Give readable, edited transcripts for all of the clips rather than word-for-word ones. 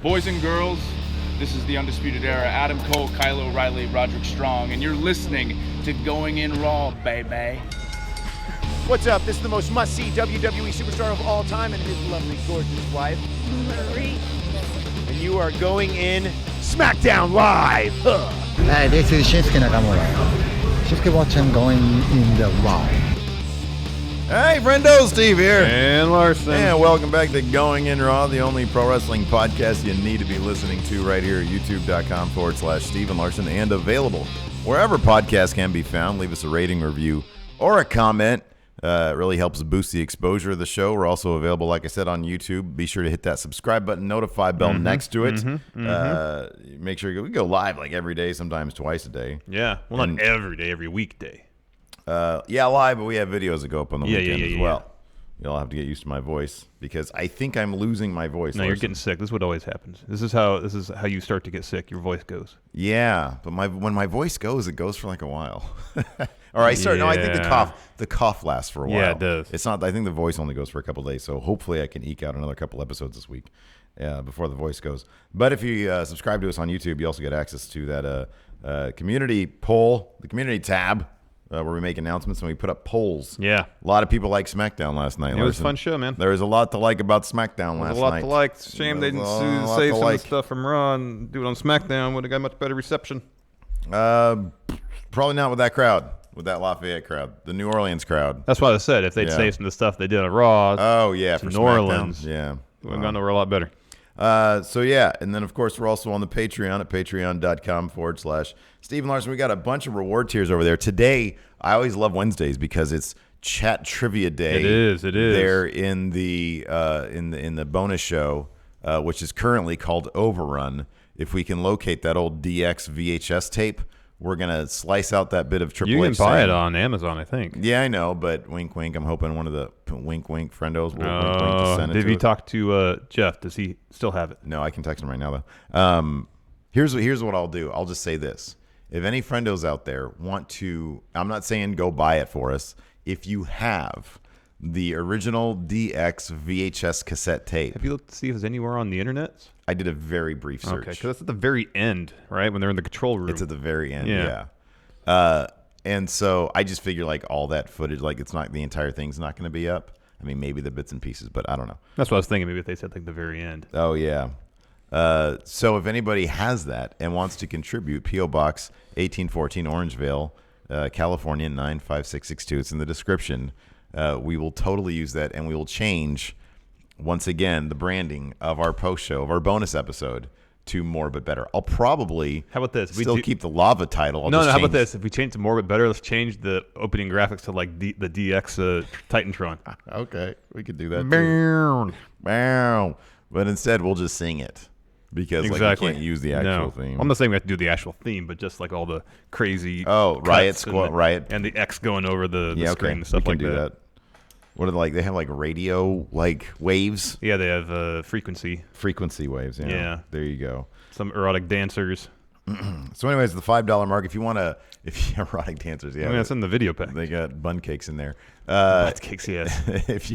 Boys and girls, this is the Undisputed Era. Adam Cole, Kyle O'Reilly, Roderick Strong, and you're listening to Going In Raw, baby. What's up? This is the most must-see WWE superstar of all time and his lovely, gorgeous wife, Marie. and you are going in Smackdown Live. Hi, this is Shinsuke Nakamura. Shinsuke watching going in the Raw. Hey, friendo, Steve here. And Larson. And welcome back to Going In Raw, the only pro wrestling podcast you need to be listening to right here at youtube.com/Steve and Larson, and available wherever podcasts can be found. Leave us a rating, review, or a comment. It really helps boost the exposure of the show. We're also available, like I said, on YouTube. Be sure to hit that subscribe button, notify bell next to it. Make sure we go live like every day, sometimes twice a day. Yeah, well, not every day, every weekday. Yeah, live, but we have videos that go up on the weekend as well. Yeah. You'll have to get used to my voice because I think I'm losing my voice. No, you're getting sick. This is what always happens. This is how you start to get sick. Your voice goes. Yeah, but when my voice goes, it goes for like a while. Or I start. No, I think the cough lasts for a while. Yeah, it does. It's not. I think the voice only goes for a couple of days. So hopefully I can eke out another couple episodes this week before the voice goes. But if you subscribe to us on YouTube, you also get access to that community poll, the community tab. Where we make announcements and we put up polls. Yeah. A lot of people liked SmackDown last night. It was a fun show, man. There was a lot to like about SmackDown last night. There's a lot to like. Shame they didn't save some of the stuff from Raw and do it on SmackDown. Would have got much better reception. Probably not with that crowd, with that Lafayette crowd, the New Orleans crowd. That's why I said if they'd saved some of the stuff they did on Raw. Oh, yeah, for New SmackDown. Orleans. Yeah. It would have gone over a lot better. So, yeah. And then, of course, we're also on the Patreon at patreon.com/Steve and Larson. We got a bunch of reward tiers over there. Today, I always love Wednesdays because it's chat trivia day. It is. There in the bonus show, which is currently called Overrun. If we can locate that old DX VHS tape, we're going to slice out that bit of Triple H. You can buy it on Amazon, I think. Yeah, I know, but wink, wink. I'm hoping one of the wink, wink friendos will wink, wink to send it Did to you us. talk to Jeff? Does he still have it? No, I can text him right now, though. Here's what I'll do. I'll just say this. If any friendos out there want to, I'm not saying go buy it for us. If you have the original DX VHS cassette tape. Have you looked to see if it's anywhere on the internet? I did a very brief search. Okay, because that's at the very end, right? When they're in the control room. It's at the very end, Yeah. And so I just figure like all that footage, like it's not, the entire thing's not going to be up. I mean, maybe the bits and pieces, but I don't know. That's what I was thinking. Maybe if they said like the very end. Oh, yeah. So if anybody has that and wants to contribute, P.O. Box 1814, Orangevale, California, 95662. It's in the description. We will totally use that, and we will change, once again, the branding of our post show, of our bonus episode, to More But Better. I'll probably how about this? still keep the lava title. How about this? If we change to More But Better, let's change the opening graphics to like the DX Titantron. Okay, we could do that too. Bow. But instead, we'll just sing it. Because like, we can't use the actual theme. I'm not saying we have to do the actual theme, but just like all the crazy riot and the X going over the screen and stuff we like can do that. What are they have like radio like waves? Yeah, they have frequency waves. Yeah, there you go. Some erotic dancers. So, anyways, the $5 mark. If you erotic dancers, yeah, I mean, that's in the video pack. They got bun cakes in there. Bun cakes, yes. If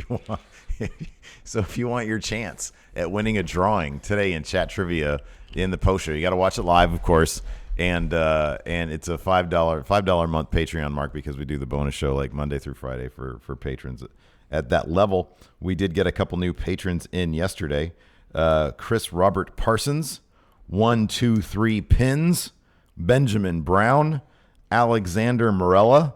you want your chance at winning a drawing today in chat trivia in the post show, you got to watch it live, of course. And it's a $5 a month Patreon mark because we do the bonus show like Monday through Friday for patrons at that level. We did get a couple new patrons in yesterday. Chris Robert Parsons, 123 Pins, Benjamin Brown, Alexander Morella,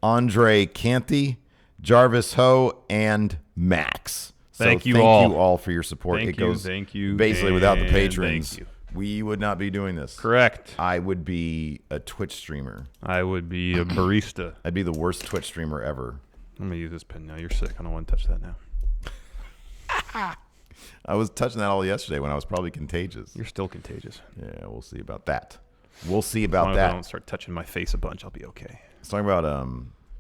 Andre Canty, Jarvis Ho, and Max. Thank you all for your support. Thank you. Basically, without the patrons, we would not be doing this. Correct. I would be a Twitch streamer. I would be a barista. I'd be the worst Twitch streamer ever. I'm going to use this pen now. You're sick. I don't want to touch that now. I was touching that all yesterday when I was probably contagious. You're still contagious. Yeah, we'll see about that. As long as I don't start touching my face a bunch, I'll be okay. Let's talk about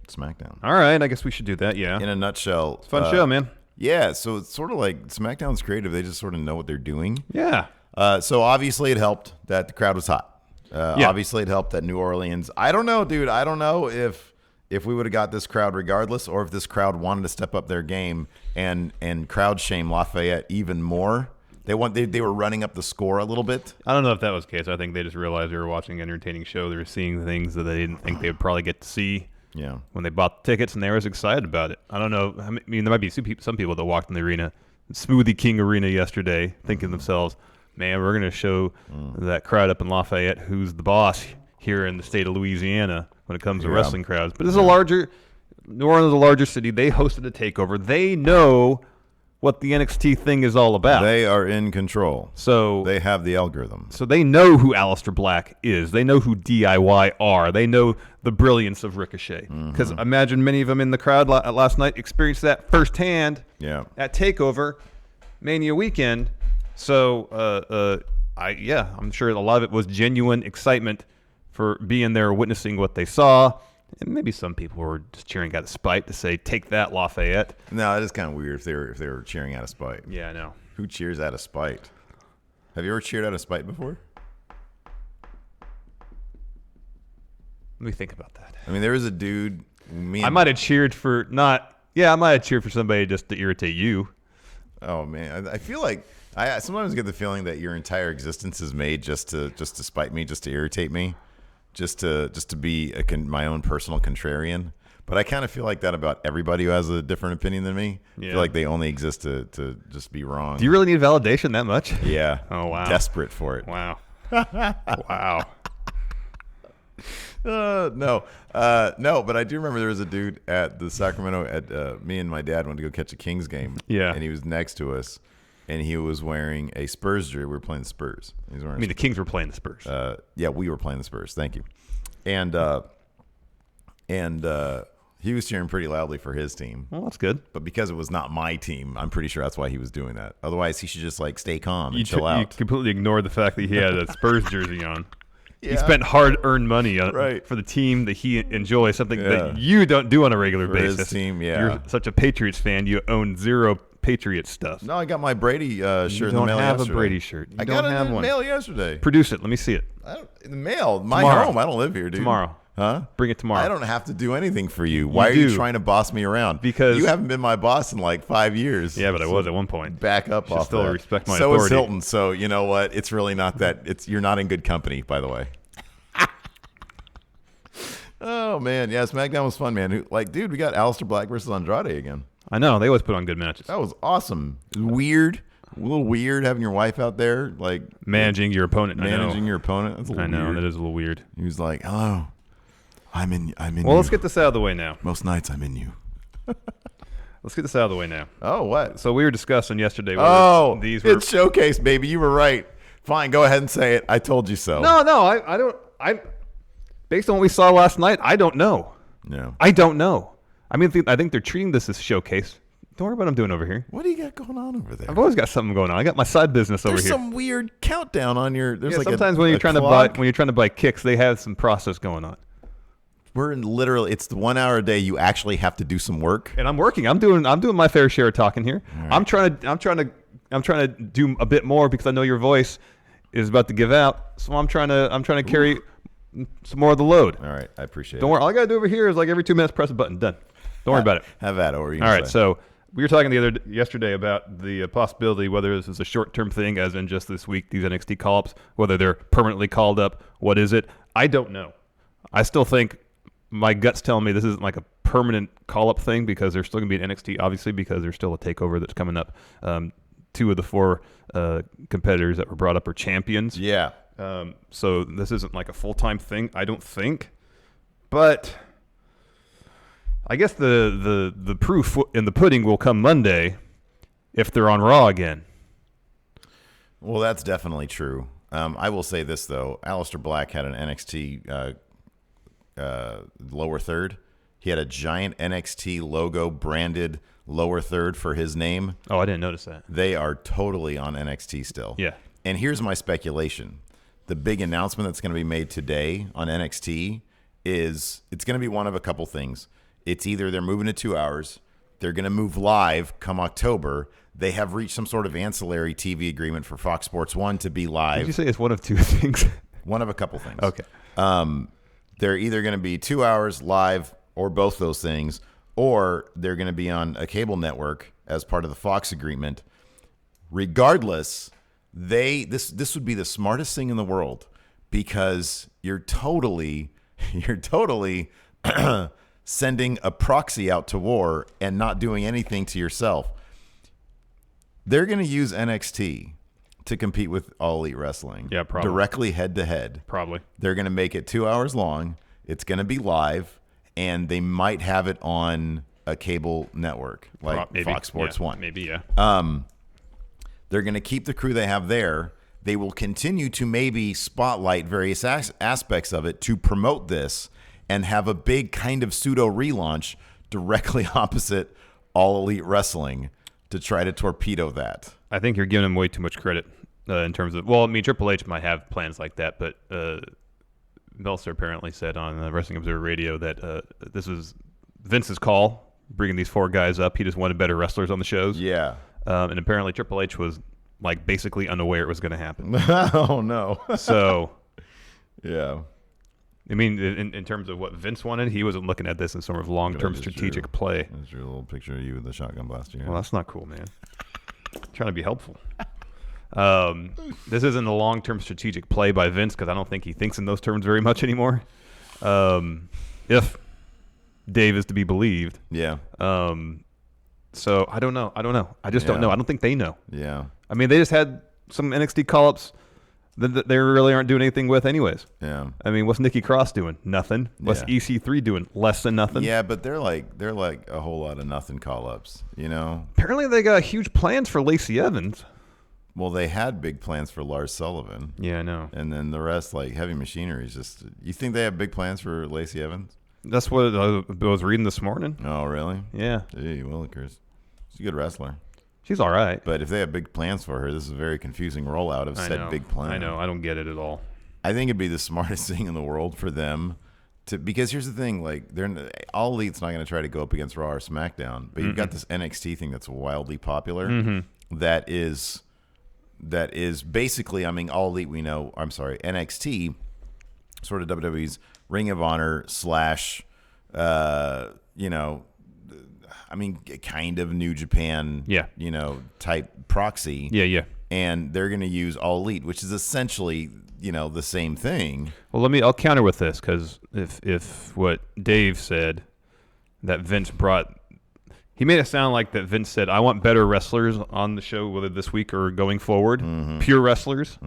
SmackDown. All right. I guess we should do that, yeah. In a nutshell. It's a fun show, man. Yeah, so it's sort of like SmackDown's creative. They just sort of know what they're doing. Yeah. So obviously it helped that the crowd was hot. Obviously it helped that New Orleans. I don't know, dude. I don't know if we would have got this crowd regardless, or if this crowd wanted to step up their game and crowd shame Lafayette even more They were running up the score a little bit. I don't know if that was the case. I think they just realized they were watching an entertaining show. They were seeing things that they didn't think they would probably get to see. Yeah. When they bought the tickets, and they were as excited about it. I don't know. I mean, there might be some people that walked in the arena, Smoothie King Arena yesterday, thinking to themselves, "Man, we're going to show that crowd up in Lafayette who's the boss here in the state of Louisiana when it comes to wrestling crowds." But this is New Orleans is a larger city. They hosted a takeover. They know what the NXT thing is all about. They are in control. So they have the algorithm. So they know who Aleister Black is. They know who DIY are. They know the brilliance of Ricochet. Because imagine many of them in the crowd last night experienced that firsthand at TakeOver Mania weekend. So I'm sure a lot of it was genuine excitement for being there, witnessing what they saw. And maybe some people were just cheering out of spite to say, "Take that, Lafayette." No, it is kind of weird if they were cheering out of spite. Yeah, I know. Who cheers out of spite? Have you ever cheered out of spite before? Let me think about that. I mean, there was a dude. I might have cheered for somebody just to irritate you. Oh man, I feel like I sometimes get the feeling that your entire existence is made just to spite me, just to irritate me. Just to be my own personal contrarian. But I kind of feel like that about everybody who has a different opinion than me. I feel like they only exist to just be wrong. Do you really need validation that much? Yeah. Oh, wow. Desperate for it. Wow. Wow. No, but I do remember there was a dude at the Sacramento, me and my dad went to go catch a Kings game. Yeah. And he was next to us. And he was wearing a Spurs jersey. We were playing the Spurs. The Kings were playing the Spurs. Yeah, we were playing the Spurs. Thank you. And he was cheering pretty loudly for his team. Well, that's good. But because it was not my team, I'm pretty sure that's why he was doing that. Otherwise, he should just stay calm and chill out. You completely ignored the fact that he had a Spurs jersey on. Yeah. He spent hard-earned money for the team that he enjoys, something that you don't do on a regular basis. His team, You're such a Patriots fan, you own zero Patriot stuff. No, I got my Brady shirt in the mail yesterday. You don't have a Brady shirt. I got it in the mail yesterday. Produce it. Let me see it. In the mail. My tomorrow. Home. I don't live here, dude. Tomorrow. Huh? Bring it tomorrow. I don't have to do anything for you. Why are you trying to boss me around? Because you haven't been my boss in 5 years. Yeah, but I was at one point. Back up off still that. Respect my authority. So is Hilton. So you know what? It's really not that. You're not in good company, by the way. Oh man, yeah, SmackDown was fun, man. Dude, we got Aleister Black versus Andrade again. I know, they always put on good matches. That was awesome. It was weird, a little weird having your wife out there, managing your opponent. Managing your opponent. That's a little weird. That is a little weird. He was like, "Hello, I'm in. Well, let's get this out of the way now. Most nights I'm in you." Let's get this out of the way now. Oh, what? So we were discussing yesterday. It's showcase, baby. You were right. Fine, go ahead and say it. I told you so. No, I don't. Based on what we saw last night, I don't know. No. I don't know. I mean, I think they're treating this as showcase. Don't worry about what I'm doing over here. What do you got going on over there? I've always got something going on. I got my side business over here. There's some weird countdown on your. Sometimes when you're trying to buy kicks, they have some process going on. We're in literally. It's the 1 hour a day. You actually have to do some work. And I'm working. I'm doing my fair share of talking here. Right. I'm trying to do a bit more because I know your voice is about to give out. So I'm trying to carry some more of the load. All right, I appreciate it. Don't worry. All I got to do over here is every 2 minutes, press a button. Done. Don't worry about it. Have at it. All right, so we were talking yesterday about the possibility whether this is a short-term thing, as in just this week, these NXT call-ups, whether they're permanently called up. What is it? I don't know. I still think my gut's telling me this isn't a permanent call-up thing because there's still going to be an NXT, obviously, because there's still a takeover that's coming up. 2 of the 4 competitors that were brought up are champions. Yeah. So this isn't a full-time thing, I don't think. But I guess the proof in the pudding will come Monday if they're on Raw again. Well, that's definitely true. I will say this, though. Aleister Black had an NXT lower third. He had a giant NXT logo branded lower third for his name. Oh, I didn't notice that. They are totally on NXT still. Yeah. And here's my speculation. The big announcement that's going to be made today on NXT is it's going to be one of a couple things. It's either they're moving to 2 hours, they're going to move live come October. They have reached some sort of ancillary TV agreement for Fox Sports 1 to be live. Did you say it's one of 2 things? One of a couple things. Okay. They're either going to be 2 hours live or both those things, or they're going to be on a cable network as part of the Fox agreement. Regardless, this would be the smartest thing in the world, because you're totally sending a proxy out to war and not doing anything to yourself. They're going to use NXT to compete with All Elite Wrestling. Yeah, probably. Directly head to head. Probably. They're going to make it 2 hours long. It's going to be live, and they might have it on a cable network like Maybe. Fox Sports 1. Maybe, yeah. They're going to keep the crew they have there. They will continue to maybe spotlight various aspects of it to promote this and have a big kind of pseudo relaunch directly opposite All Elite Wrestling to try to torpedo that. I think you're giving them way too much credit in terms of, well, I mean, Triple H might have plans like that, but Meltzer apparently said on Wrestling Observer Radio that this was Vince's call, bringing these 4 guys up. He just wanted better wrestlers on the shows. Yeah. And apparently Triple H was like basically unaware it was going to happen. Oh, no. So, yeah. I mean, in terms of what Vince wanted, he wasn't looking at this in sort of long-term strategic play. That's your little picture of you with the shotgun blaster. Well, that's not cool, man. I'm trying to be helpful. This isn't a long-term strategic play by Vince, because I don't think he thinks in those terms very much anymore. If Dave is to be believed. Yeah. So I don't know. I just don't know. I don't think they know. Yeah. I mean, they just had some NXT call-ups that they really aren't doing anything with anyways. Yeah. I mean, what's Nikki Cross doing? Nothing. What's EC3 doing? Less than nothing. Yeah, but they're like a whole lot of nothing call-ups, you know? Apparently they got huge plans for Lacey Evans. Well, they had big plans for Lars Sullivan. Yeah, I know. And then the rest, like Heavy Machinery, is just... You think they have big plans for Lacey Evans? That's what I was reading this morning. Oh, really? Yeah. Gee, Willikers. She's a good wrestler. She's all right. But if they have big plans for her, this is a very confusing rollout of said big plan. I know. I don't get it at all. I think it'd be the smartest thing in the world for them to, because here's the thing, like All Elite's not going to try to go up against Raw or SmackDown, but you've got this NXT thing that's wildly popular. That is basically, I mean, All Elite NXT, sort of WWE's Ring of Honor / I mean, kind of New Japan, type proxy. Yeah. And they're going to use All Elite, which is essentially, the same thing. Well, I'll counter with this, because if what Dave said, that Vince brought, he made it sound like that Vince said, I want better wrestlers on the show, whether this week or going forward, pure wrestlers.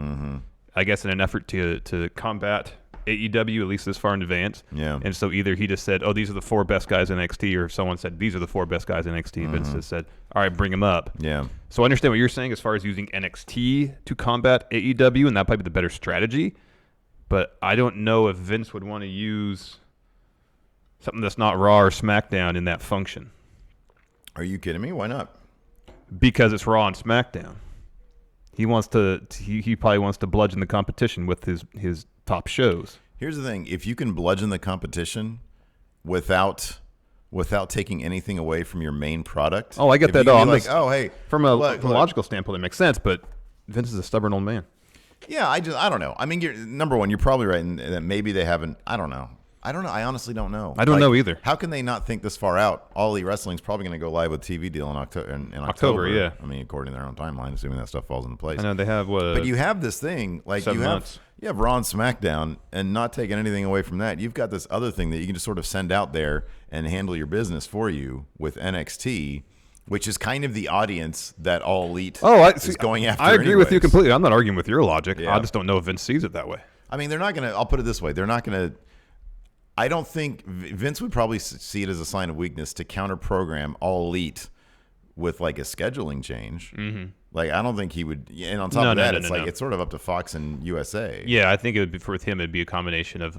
I guess in an effort to combat AEW, at least this far in advance. Yeah. And so either he just said, oh, these are the 4 best guys in NXT, or if someone said, these are the 4 best guys in NXT, Vince just said, all right, bring them up. Yeah. So I understand what you're saying as far as using NXT to combat AEW, and that might be the better strategy. But I don't know if Vince would want to use something that's not Raw or SmackDown in that function. Are you kidding me? Why not? Because it's Raw and SmackDown. He wants to. He probably wants to bludgeon the competition with his top shows. Here's the thing: if you can bludgeon the competition without taking anything away from your main product. Oh, I get that. Hey, from a logical standpoint, it makes sense. But Vince is a stubborn old man. Yeah, I don't know. I mean, number one, you're probably right in that maybe they haven't. I don't know. I honestly don't know. I don't know either. How can they not think this far out? All Elite Wrestling's probably going to go live with TV deal in October. Yeah. I mean, according to their own timeline, assuming that stuff falls into place. I know they have what. But you have this thing like 7 months. You have Raw and SmackDown, and not taking anything away from that, you've got this other thing that you can just sort of send out there and handle your business for you with NXT, which is kind of the audience that All Elite is going after. I agree with you completely. I'm not arguing with your logic. Yeah. I just don't know if Vince sees it that way. I mean, they're not going to. I'll put it this way: they're not going to. I don't think Vince would probably see it as a sign of weakness to counter program All Elite with like a scheduling change. Like, I don't think he would. And on top of that, it's sort of up to Fox and USA. Yeah, I think it would be with him. It'd be a combination of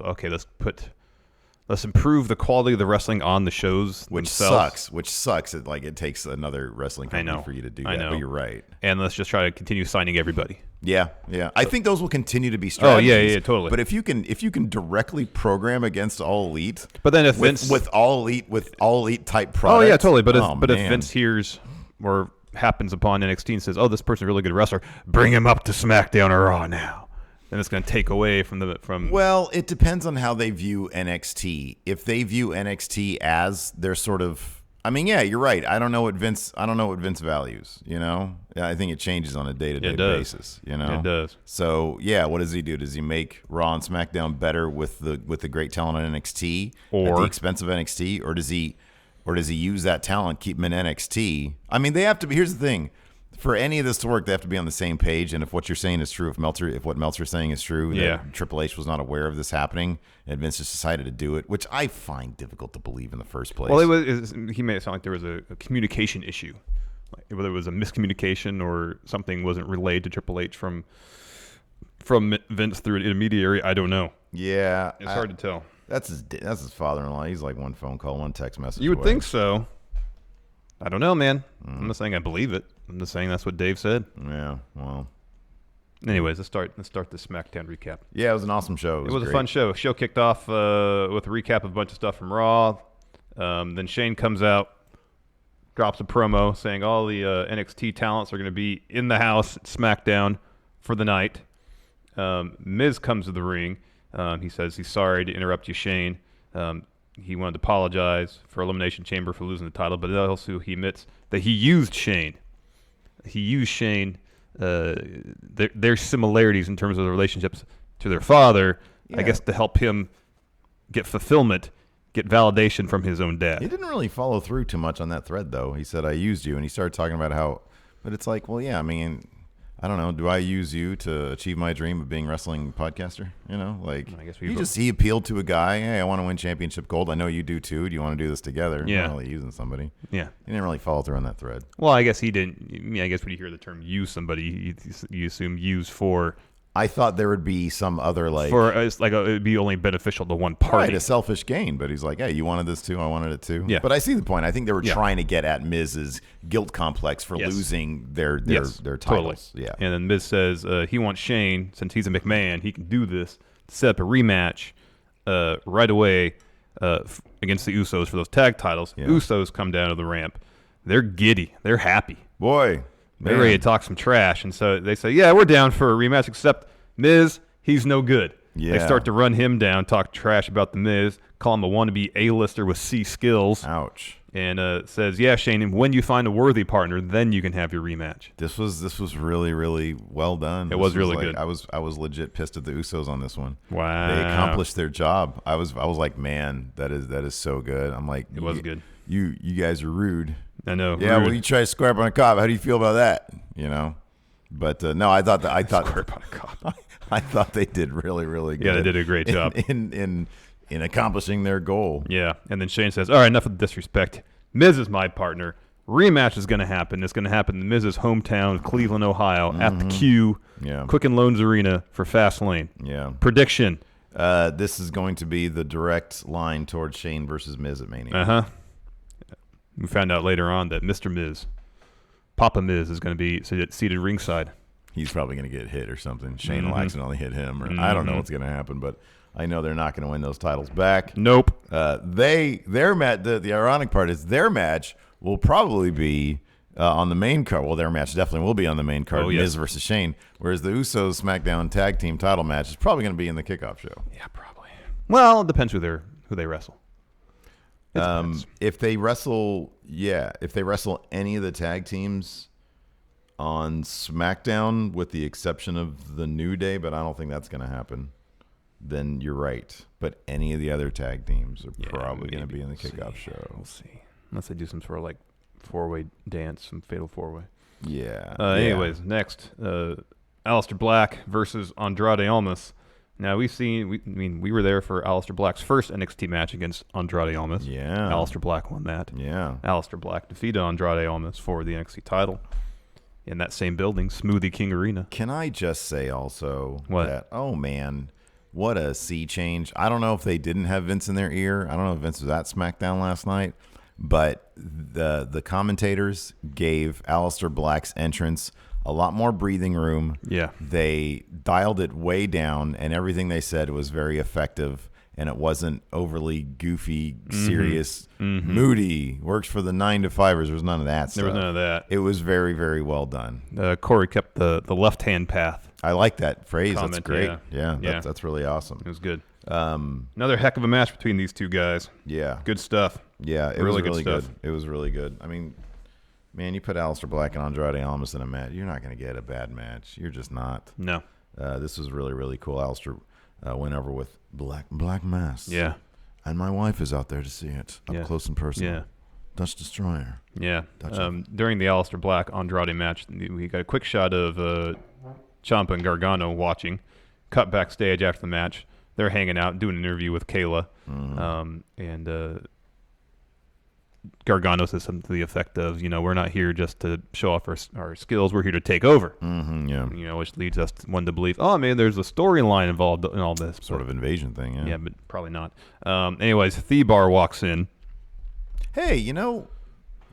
let's improve the quality of the wrestling on the shows themselves. Which sucks. It takes another wrestling company for you to do that. But you're right. And let's just try to continue signing everybody. Yeah. I think those will continue to be strategies. Oh yeah, totally. But if you can directly program against All Elite, but then if Vince with All Elite type products. Oh yeah, totally. But if Vince hears or happens upon NXT and says, "Oh, this person's a really good wrestler, bring him up to SmackDown or Raw now," then it's going to take away from. Well, it depends on how they view NXT. If they view NXT as their sort of I mean, yeah, you're right. I don't know what Vince values. I think it changes on a day-to-day basis. It does. So yeah, what does he do? Does he make Raw and SmackDown better with the great talent on NXT at the expense of NXT, or does he use that talent, keep him in NXT? I mean, they have to be. Here's the thing. For any of this to work, they have to be on the same page. And if what you're saying is true, if what Meltzer's saying is true, that Triple H was not aware of this happening, and Vince just decided to do it, which I find difficult to believe in the first place. Well, he made it sound like there was a communication issue, whether it was a miscommunication or something wasn't relayed to Triple H from Vince through an intermediary. I don't know. Yeah, it's hard to tell. That's his father-in-law. He's like one phone call, one text message. You would think so. I don't know, man. I'm not saying I believe it. I'm just saying that's what Dave said. Yeah, well. Anyways, let's start the SmackDown recap. Yeah, it was an awesome show. It was a fun show. Show kicked off with a recap of a bunch of stuff from Raw. Then Shane comes out, drops a promo saying all the NXT talents are going to be in the house at SmackDown for the night. Miz comes to the ring. He says he's sorry to interrupt you, Shane. He wanted to apologize for Elimination Chamber for losing the title, but also he admits that he used Shane. Their similarities in terms of the relationships to their father, I guess, to help him get fulfillment, get validation from his own dad. He didn't really follow through too much on that thread, though. He said, I used you, and he started talking about how, but it's like, well, yeah, I mean, I don't know. Do I use you to achieve my dream of being a wrestling podcaster? I guess he appealed to a guy. Hey, I want to win championship gold. I know you do too. Do you want to do this together? Yeah. Not really using somebody. Yeah. He didn't really follow through on that thread. Well, I guess he didn't. I mean, I guess when you hear the term use somebody, you assume use for. I thought there would be some other it would be only beneficial to one party. Right, a selfish gain, but he's like, hey, you wanted this too, I wanted it too. Yeah. But I see the point. I think they were trying to get at Miz's guilt complex for losing their titles. Totally. Yeah. And then Miz says he wants Shane, since he's a McMahon, he can do this, to set up a rematch right away against the Usos for those tag titles. Yeah. Usos come down to the ramp. They're giddy. They're happy. Boy. They're ready to talk some trash. And so they say, yeah, we're down for a rematch, except Miz, he's no good. Yeah. They start to run him down, talk trash about the Miz, call him a wannabe A-lister with C skills. Ouch. And says, yeah, Shane, when you find a worthy partner, then you can have your rematch. This was really, really well done. It was really good. I was legit pissed at the Usos on this one. Wow. They accomplished their job. I was like, man, that is so good. I'm like, it was good. You guys are rude. I know. Yeah, rude. well, you try to square up on a cop. How do you feel about that? But no, I thought square up on a cop. I thought they did really, really good. Yeah, they did a great job in accomplishing their goal. Yeah, and then Shane says, all right, enough of the disrespect. Miz is my partner. Rematch is going to happen. It's going to happen in Miz's hometown, Cleveland, Ohio, at the Q, Quicken Loans Arena for Fastlane. Yeah. Prediction. This is going to be the direct line towards Shane versus Miz at Mania. Uh-huh. We found out later on that Mr. Miz, Papa Miz, is going to be seated ringside. He's probably going to get hit or something. Shane will accidentally hit him. Or I don't know what's going to happen, but I know they're not going to win those titles back. Nope. Their match. The ironic part is their match will probably be on the main card. Well, their match definitely will be on the main card. Miz versus Shane. Whereas the Usos SmackDown Tag Team Title match is probably going to be in the kickoff show. Yeah, probably. Well, it depends who they wrestle. If they wrestle any of the tag teams on SmackDown, with the exception of the New Day, but I don't think that's going to happen, then you're right. But any of the other tag teams are probably going to be in the kickoff show. We'll see. Unless they do some sort of four-way dance, some fatal four-way. Yeah. Anyways, next, Aleister Black versus Andrade Almas. Now, we were there for Aleister Black's first NXT match against Andrade Almas. Yeah. Aleister Black won that. Yeah. Aleister Black defeated Andrade Almas for the NXT title in that same building, Smoothie King Arena. Can I just say also that, oh man, what a sea change. I don't know if they didn't have Vince in their ear. I don't know if Vince was at SmackDown last night, but the commentators gave Aleister Black's entrance a lot more breathing room. Yeah. They dialed it way down, and everything they said was very effective, and it wasn't overly goofy, serious, moody, works for the 9 to 5ers. There was none of that stuff. There was none of that. It was very, very well done. Corey kept the left-hand path. I like that phrase. Comment, that's great. That's really awesome. It was good. Another heck of a match between these two guys. Yeah. Good stuff. Yeah, it really was really good good. stuff. It was really good. I mean, man, you put Aleister Black and Andrade Almas in a match, you're not going to get a bad match. You're just not. No. This was really, really cool. Aleister went over with black mass. Yeah. And my wife is out there to see it up close and personal. Yeah. Dutch Destroyer. Yeah. During the Aleister Black Andrade match, we got a quick shot of Ciampa and Gargano watching. Cut backstage after the match. They're hanging out, doing an interview with Kayla. And Gargano says something to the effect of, we're not here just to show off our skills. We're here to take over. Yeah. Which leads us one to believe, oh, man, there's a storyline involved in all this. Sort of invasion thing, yeah. Yeah, but probably not. Anyways, Thebar walks in. Hey,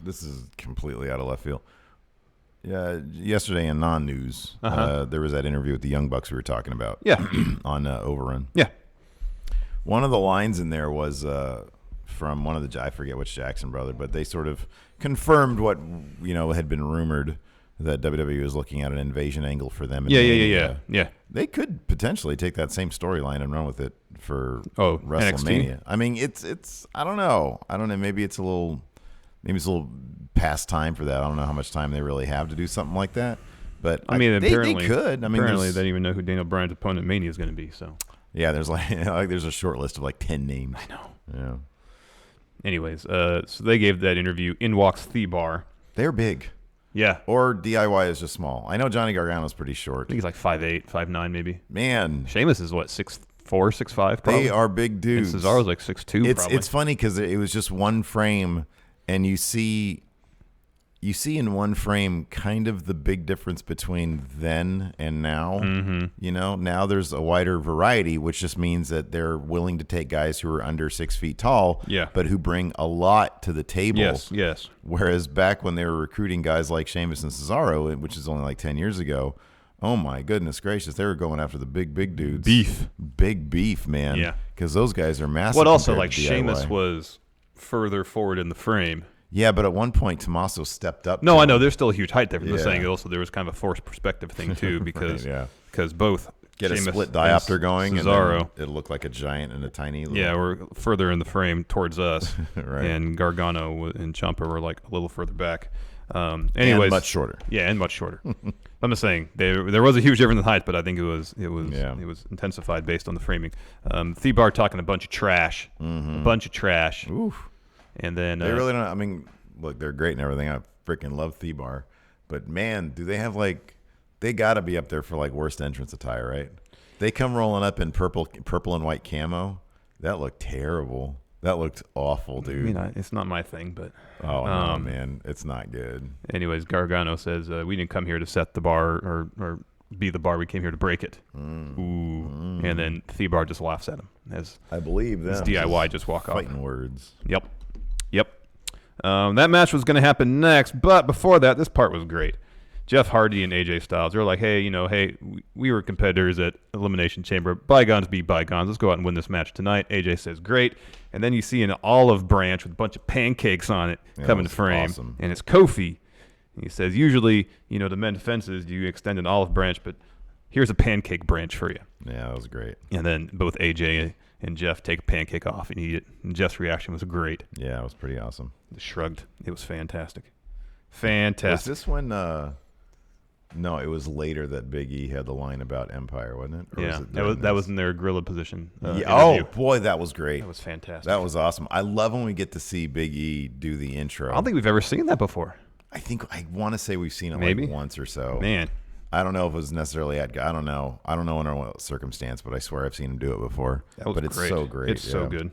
this is completely out of left field. Yeah, yesterday in non-news, there was that interview with the Young Bucks we were talking about. Yeah. On Overrun. Yeah. One of the lines in there was from one of I forget which Jackson brother, but they sort of confirmed what had been rumored, that WWE was looking at an invasion angle for them. Yeah. They could potentially take that same storyline and run with it for WrestleMania. NXT? I mean, it's I don't know. Maybe it's a little past time for that. I don't know how much time they really have to do something like that. But apparently, they could. Apparently, they don't even know who Daniel Bryan's opponent Mania is going to be. So yeah, there's there's a short list of 10 names. I know. Yeah. Anyways, so they gave that interview. In walks Thebar. They're big. Yeah. Or DIY is just small. I know Johnny Gargano's pretty short. I think he's like 5'8", 5'9", maybe. Man. Sheamus is what, 6'4", 6'5", probably? They are big dudes. And Cesaro's like 6'2", probably. It's funny because it was just one frame, and you see in one frame kind of the big difference between then and now. Mm-hmm. Now there's a wider variety, which just means that they're willing to take guys who are under 6 feet tall, but who bring a lot to the table. Yes. Whereas back when they were recruiting guys like Sheamus and Cesaro, which is only like 10 years ago, oh my goodness gracious, they were going after the big dudes. Big beef, man. Yeah. Because those guys are massive. What also, like Sheamus was further forward in the frame. Yeah, but at one point, Tommaso stepped up. No, I know. There's still a huge height difference. Yeah. Also, there was kind of a forced perspective thing, too, because because both get Sheamus a split diopter going, Cesaro, and it'll look like a giant and a tiny little... Yeah, we're further in the frame towards us. Right. And Gargano and Ciampa were like a little further back. Anyways, and much shorter. Yeah, and much shorter. I'm just saying there was a huge difference in height, but I think it was intensified based on the framing. Thebar talking a bunch of trash, Oof. And then they really don't. I mean, look, they're great and everything. I freaking love Thebar, but man, do they have they got to be up there for worst entrance attire, right? They come rolling up in purple and white camo. That looked terrible. That looked awful, dude. It's not my thing, but no, man, it's not good. Anyways, Gargano says we didn't come here to set the bar or be the bar. We came here to break it. And then Thebar just laughs at him as I believe them. His DIY just walk off. Fighting words. Yep. That match was going to happen next, but before that, this part was great. Jeff Hardy and AJ Styles, they're like, hey, we were competitors at Elimination Chamber. Bygones be bygones. Let's go out and win this match tonight. AJ says, great. And then you see an olive branch with a bunch of pancakes on it come into frame. Awesome. And it's Kofi. And he says, usually, to mend fences, you extend an olive branch, but here's a pancake branch for you. Yeah, that was great. And then both AJ and Jeff take a pancake off and eat it. And Jeff's reaction was great. Yeah, it was pretty awesome. He shrugged. It was fantastic. Fantastic. Was this when... No, it was later that Big E had the line about Empire, wasn't it? Or yeah, was that was in their gorilla position. Oh, boy, that was great. That was fantastic. That was awesome. I love when we get to see Big E do the intro. I don't think we've ever seen that before. I want to say we've seen it maybe once or so. Man. I don't know if it was necessarily I don't know. I don't know under what circumstance, but I swear I've seen him do it before. But it's so great. It's so good.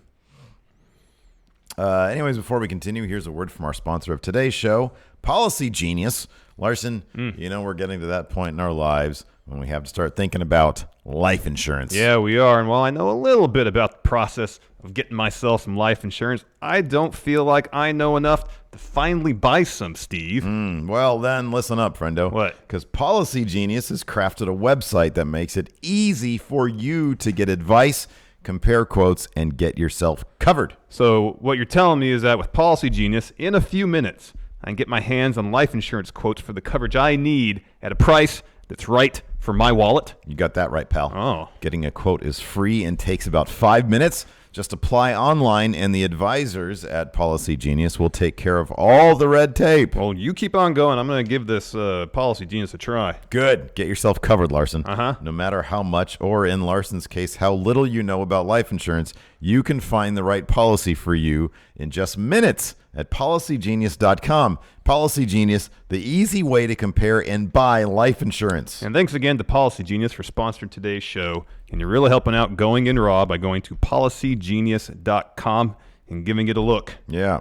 Anyways, before we continue, here's a word from our sponsor of today's show, Policy Genius. Larson, we're getting to that point in our lives when we have to start thinking about life insurance. Yeah, we are. And while I know a little bit about the process of getting myself some life insurance, I don't feel like I know enough to finally buy some, Steve. Well, then listen up, friendo. What? Because Policy Genius has crafted a website that makes it easy for you to get advice, compare quotes, and get yourself covered. So what you're telling me is that with Policy Genius, in a few minutes, I can get my hands on life insurance quotes for the coverage I need at a price that's right for my wallet. You got that right, pal. Oh. Getting a quote is free and takes about 5 minutes. Just apply online, and the advisors at Policy Genius will take care of all the red tape. Well, you keep on going. I'm going to give this Policy Genius a try. Good. Get yourself covered, Larson. Uh-huh. No matter how much, or in Larson's case, how little you know about life insurance, you can find the right policy for you in just minutes at policygenius.com. Policy Genius, the easy way to compare and buy life insurance. And thanks again to Policy Genius for sponsoring today's show. And you're really helping out Going In Raw by going to policygenius.com and giving it a look. Yeah.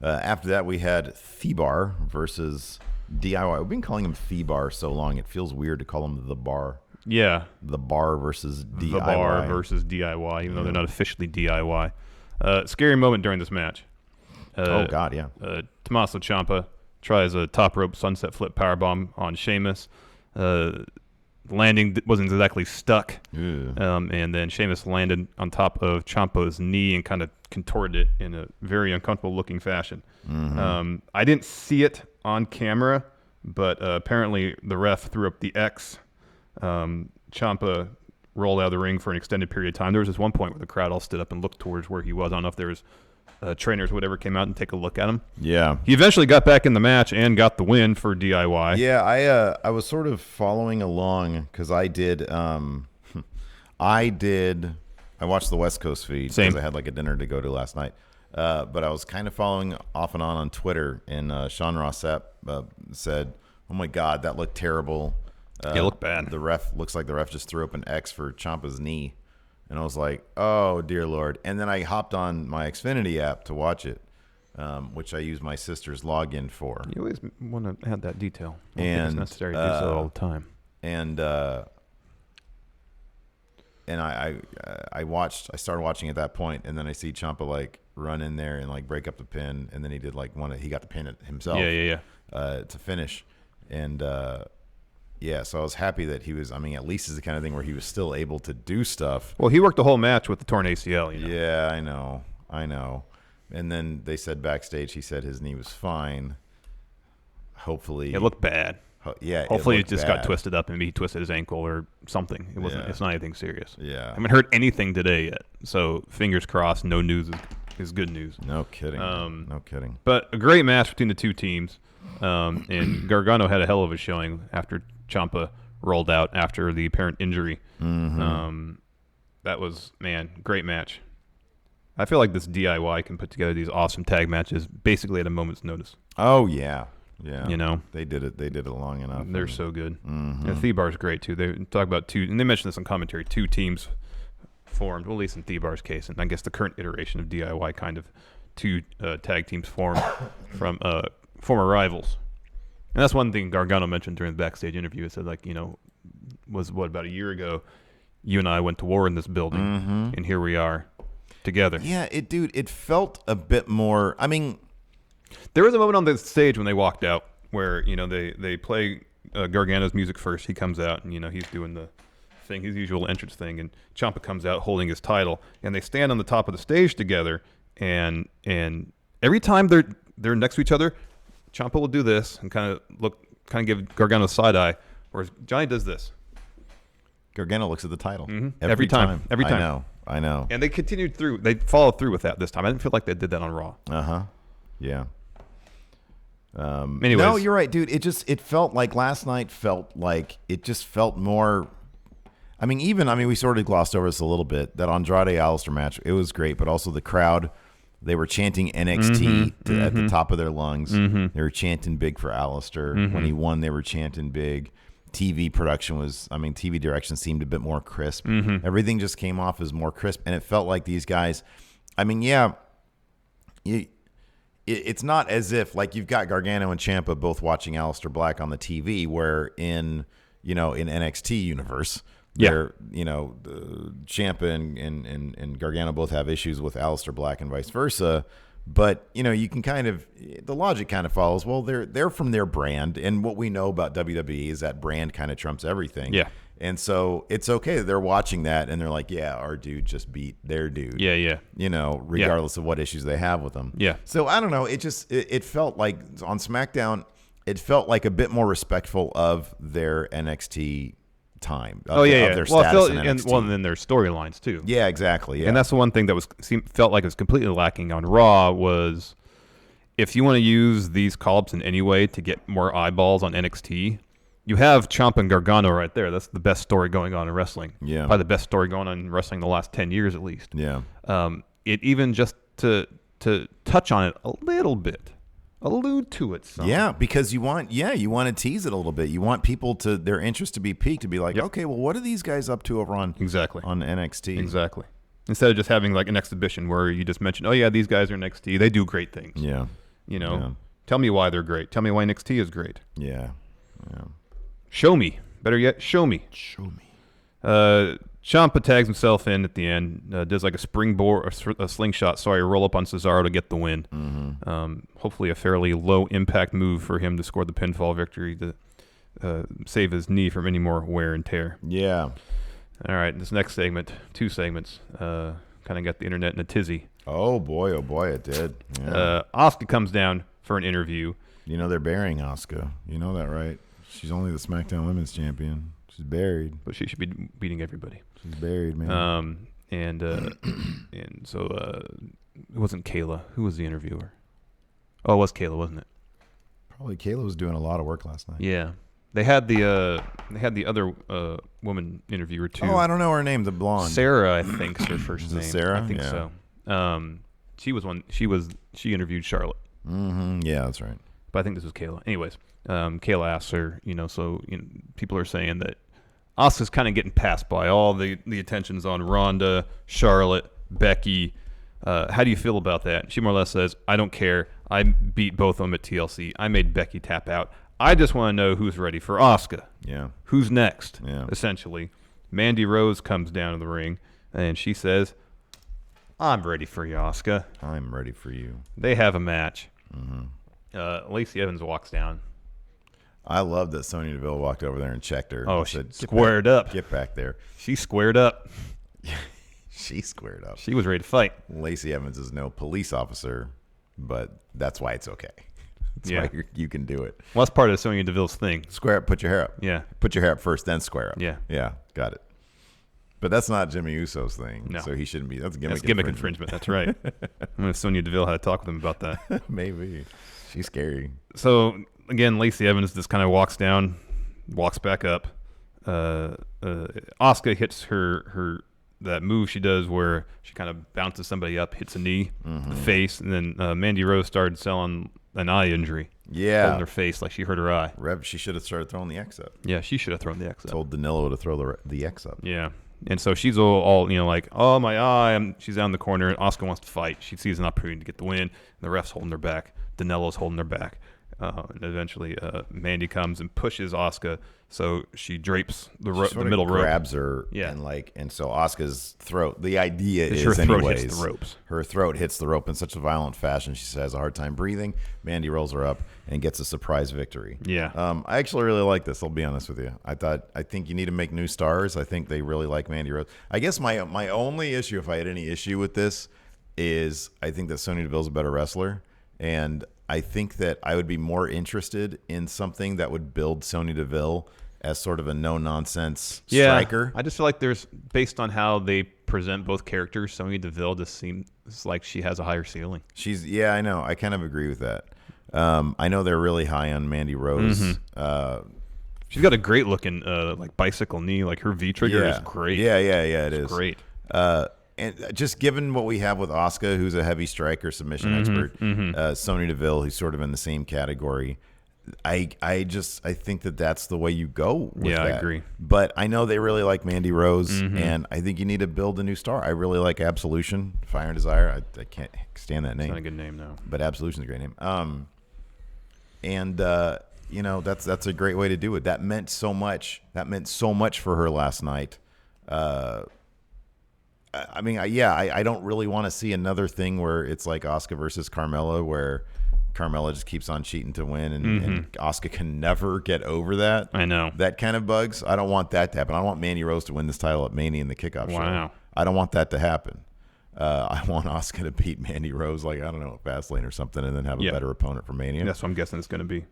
After that, we had Thebar versus DIY. We've been calling him Thebar so long, it feels weird to call him The Bar. Yeah. The Bar versus DIY. The Bar versus DIY, even though they're not officially DIY. Scary moment during this match. Oh, God, yeah. Tommaso Ciampa tries a top rope sunset flip powerbomb on Sheamus. Landing wasn't exactly stuck. And then Sheamus landed on top of Ciampa's knee and kind of contorted it in a very uncomfortable looking fashion. I didn't see it on camera, but apparently the ref threw up the X. Ciampa rolled out of the ring for an extended period of time. There was this one point where the crowd all stood up and looked towards where he was. I don't know if there was trainers or whatever came out and take a look at him. Yeah. He eventually got back in the match and got the win for DIY. Yeah, I was sort of following along because I watched the West Coast feed because I had like a dinner to go to last night. But I was kind of following off and on Twitter, and Sean Rossap said, "Oh my God, that looked terrible. It looked bad. Looks like the ref just threw up an X for Ciampa's knee." And I was like, "Oh dear Lord!" And then I hopped on my Xfinity app to watch it, which I use my sister's login for. You always want to add that detail. I don't think And it's necessary to do so all the time. And I started watching at that point, and then I see Ciampa like run in there and like break up the pin, and then he did like he got the pin it himself. To finish, and yeah, so I was happy that he was. I mean, at least is the kind of thing where he was still able to do stuff. Well, he worked the whole match with the torn ACL. You know? Yeah, I know. And then they said backstage, he said his knee was fine. Hopefully, it looked bad. Yeah. Hopefully, it just got twisted up and maybe he twisted his ankle or something. It wasn't. Yeah. It's not anything serious. Yeah. I haven't heard anything today yet. So fingers crossed. No news is good news. No kidding. No kidding. But a great match between the two teams. And Gargano had a hell of a showing after Ciampa rolled out after the apparent injury. That was, great match. I feel like this DIY can put together these awesome tag matches basically at a moment's notice. Oh yeah. Yeah. You know, they did it long enough. They're so good. And Thebar's great too. They talk about two, and they mentioned this in commentary. Two teams formed, well, at least in Thebar's case, and I guess the current iteration of DIY kind of two tag teams formed from former rivals. And that's one thing Gargano mentioned during the backstage interview. He said, like, you know, about a year ago, you and I went to war in this building, and here we are together. Yeah, it felt a bit more. I mean, there was a moment on the stage when they walked out where, you know, they play Gargano's music first. He comes out, and, you know, he's doing the thing, his usual entrance thing, and Ciampa comes out holding his title, and they stand on the top of the stage together, and every time they're next to each other, Ciampa will do this and kind of give Gargano a side eye, whereas Johnny does this. Gargano looks at the title every time. I know. And they continued through. They followed through with that this time. I didn't feel like they did that on Raw. Yeah. Anyways, no, you're right, dude. It felt like last night felt more. I mean, we sort of glossed over this a little bit. That Andrade Alistair match, it was great, but also the crowd. They were chanting NXT at the top of their lungs. They were chanting big for Alistair. When he won, they were chanting big. TV direction seemed a bit more crisp. Everything just came off as more crisp, and it felt like these guys. I mean, yeah, it's not as if like you've got Gargano and Ciampa both watching Alistair Black on the TV, where in NXT universe. Ciampa and Gargano both have issues with Alistair Black and vice versa. But, you know, you can the logic kind of follows. Well, they're from their brand. And what we know about WWE is that brand kind of trumps everything. Yeah. And so it's okay that they're watching that and they're like, yeah, our dude just beat their dude. Yeah. You know, regardless of what issues they have with them. Yeah. So I don't know. It felt like on SmackDown, it felt like a bit more respectful of their NXT time. Of their status in NXT. And then their storylines too. Yeah, exactly. Yeah. And that's the one thing that felt like it was completely lacking on Raw was if you want to use these call-ups in any way to get more eyeballs on NXT, you have Ciampa and Gargano right there. That's the best story going on in wrestling. Yeah. Probably the best story going on in wrestling the last 10 years at least. Yeah. It even just to touch on it a little bit. Allude to it some. Yeah, because you want to tease it a little bit. You want people to their interest to be piqued, to be like, okay, well, what are these guys up to over on NXT? Exactly. Instead of just having like an exhibition where you just mention, oh yeah, these guys are NXT. They do great things. Yeah. Tell me why they're great. Tell me why NXT is great. Yeah. Show me. Better yet, show me. Ciampa tags himself in at the end, does like a springboard, a slingshot, roll up on Cesaro to get the win. Mm-hmm. Hopefully a fairly low-impact move for him to score the pinfall victory to save his knee from any more wear and tear. Yeah. All right, this next segment, 2 segments, kind of got the internet in a tizzy. Oh, boy, it did. Yeah. Asuka comes down for an interview. You know they're burying Asuka. You know that, right? She's only the SmackDown Women's Champion. She's buried. But she should be beating everybody. She's buried, man. And so it wasn't Kayla. Who was the interviewer? Oh, it was Kayla, wasn't it? Probably Kayla was doing a lot of work last night. Yeah. They had the other woman interviewer too. Oh, I don't know her name. The blonde. Sarah, I think, is her first name. Sarah? I think so. She interviewed Charlotte. Mm-hmm. Yeah, that's right. But I think this was Kayla. Anyways, Kayla asks her, people are saying that Asuka's kind of getting passed by. All the attention's on Ronda, Charlotte, Becky. How do you feel about that? She more or less says, I don't care. I beat both of them at TLC. I made Becky tap out. I just want to know who's ready for Asuka. Yeah. Who's next, yeah. Essentially. Mandy Rose comes down to the ring, and she says, I'm ready for you, Asuka. I'm ready for you. They have a match. Mm-hmm. Lacey Evans walks down. I love that Sonya Deville walked over there and checked her. Oh, she said, squared up. Get back there. She squared up. She squared up. She was ready to fight. Lacey Evans is no police officer, but that's why it's okay. That's why you can do it. Well, that's part of Sonya Deville's thing. Square up, put your hair up. Yeah. Put your hair up first, then square up. Yeah. Yeah, got it. But that's not Jimmy Uso's thing. No. So he shouldn't be. That's gimmick infringement. That's right. I wonder if Sonya Deville had to talk with him about that. Maybe. She's scary. So, again, Lacey Evans just kind of walks down, walks back up. Asuka hits her that move she does where she kind of bounces somebody up, hits a knee, the face, and then Mandy Rose started selling an eye injury. Yeah. Holding her face like she hurt her eye. She should have started throwing the X up. Yeah, she should have thrown the X up. Told Danilo to throw the X up. Yeah. And so she's all like, oh, my eye. She's down the corner, and Asuka wants to fight. She sees an opportunity to get the win, and the ref's holding her back. Danilo's holding her back. And eventually Mandy comes and pushes Asuka, so she drapes the middle rope. Grabs her, and so Asuka's throat. The idea is her throat anyways, hits the ropes. Her throat hits the rope in such a violent fashion she has a hard time breathing. Mandy rolls her up and gets a surprise victory. Yeah. I actually really like this. I'll be honest with you. I think you need to make new stars. I think they really like Mandy Rose. I guess my only issue, if I had any issue with this, is I think that Sonya Deville's a better wrestler, and I think that I would be more interested in something that would build Sonya Deville as sort of a no-nonsense striker. I just feel like based on how they present both characters, Sonya Deville just seems like she has a higher ceiling. I know. I kind of agree with that. I know they're really high on Mandy Rose. Mm-hmm. She's got a great-looking like bicycle knee. Like her V-trigger is great. Yeah, it is. Great. And just given what we have with Asuka, who's a heavy striker, submission expert, Sonya Deville, who's sort of in the same category, I think that's the way you go with that. I agree. But I know they really like Mandy Rose, and I think you need to build a new star. I really like Absolution, Fire and Desire. I can't stand that name. It's not a good name, no. But Absolution's a great name. That's a great way to do it. That meant so much. That meant so much for her last night. I don't really want to see another thing where it's like Asuka versus Carmella, where Carmella just keeps on cheating to win, and Asuka can never get over that. I know. That kind of bugs. I don't want that to happen. I don't want Mandy Rose to win this title at Mania in the kickoff show. Wow. I don't want that to happen. I want Asuka to beat Mandy Rose, like, I don't know, Fastlane or something, and then have a better opponent for Mania. That's what I'm guessing it's going to be.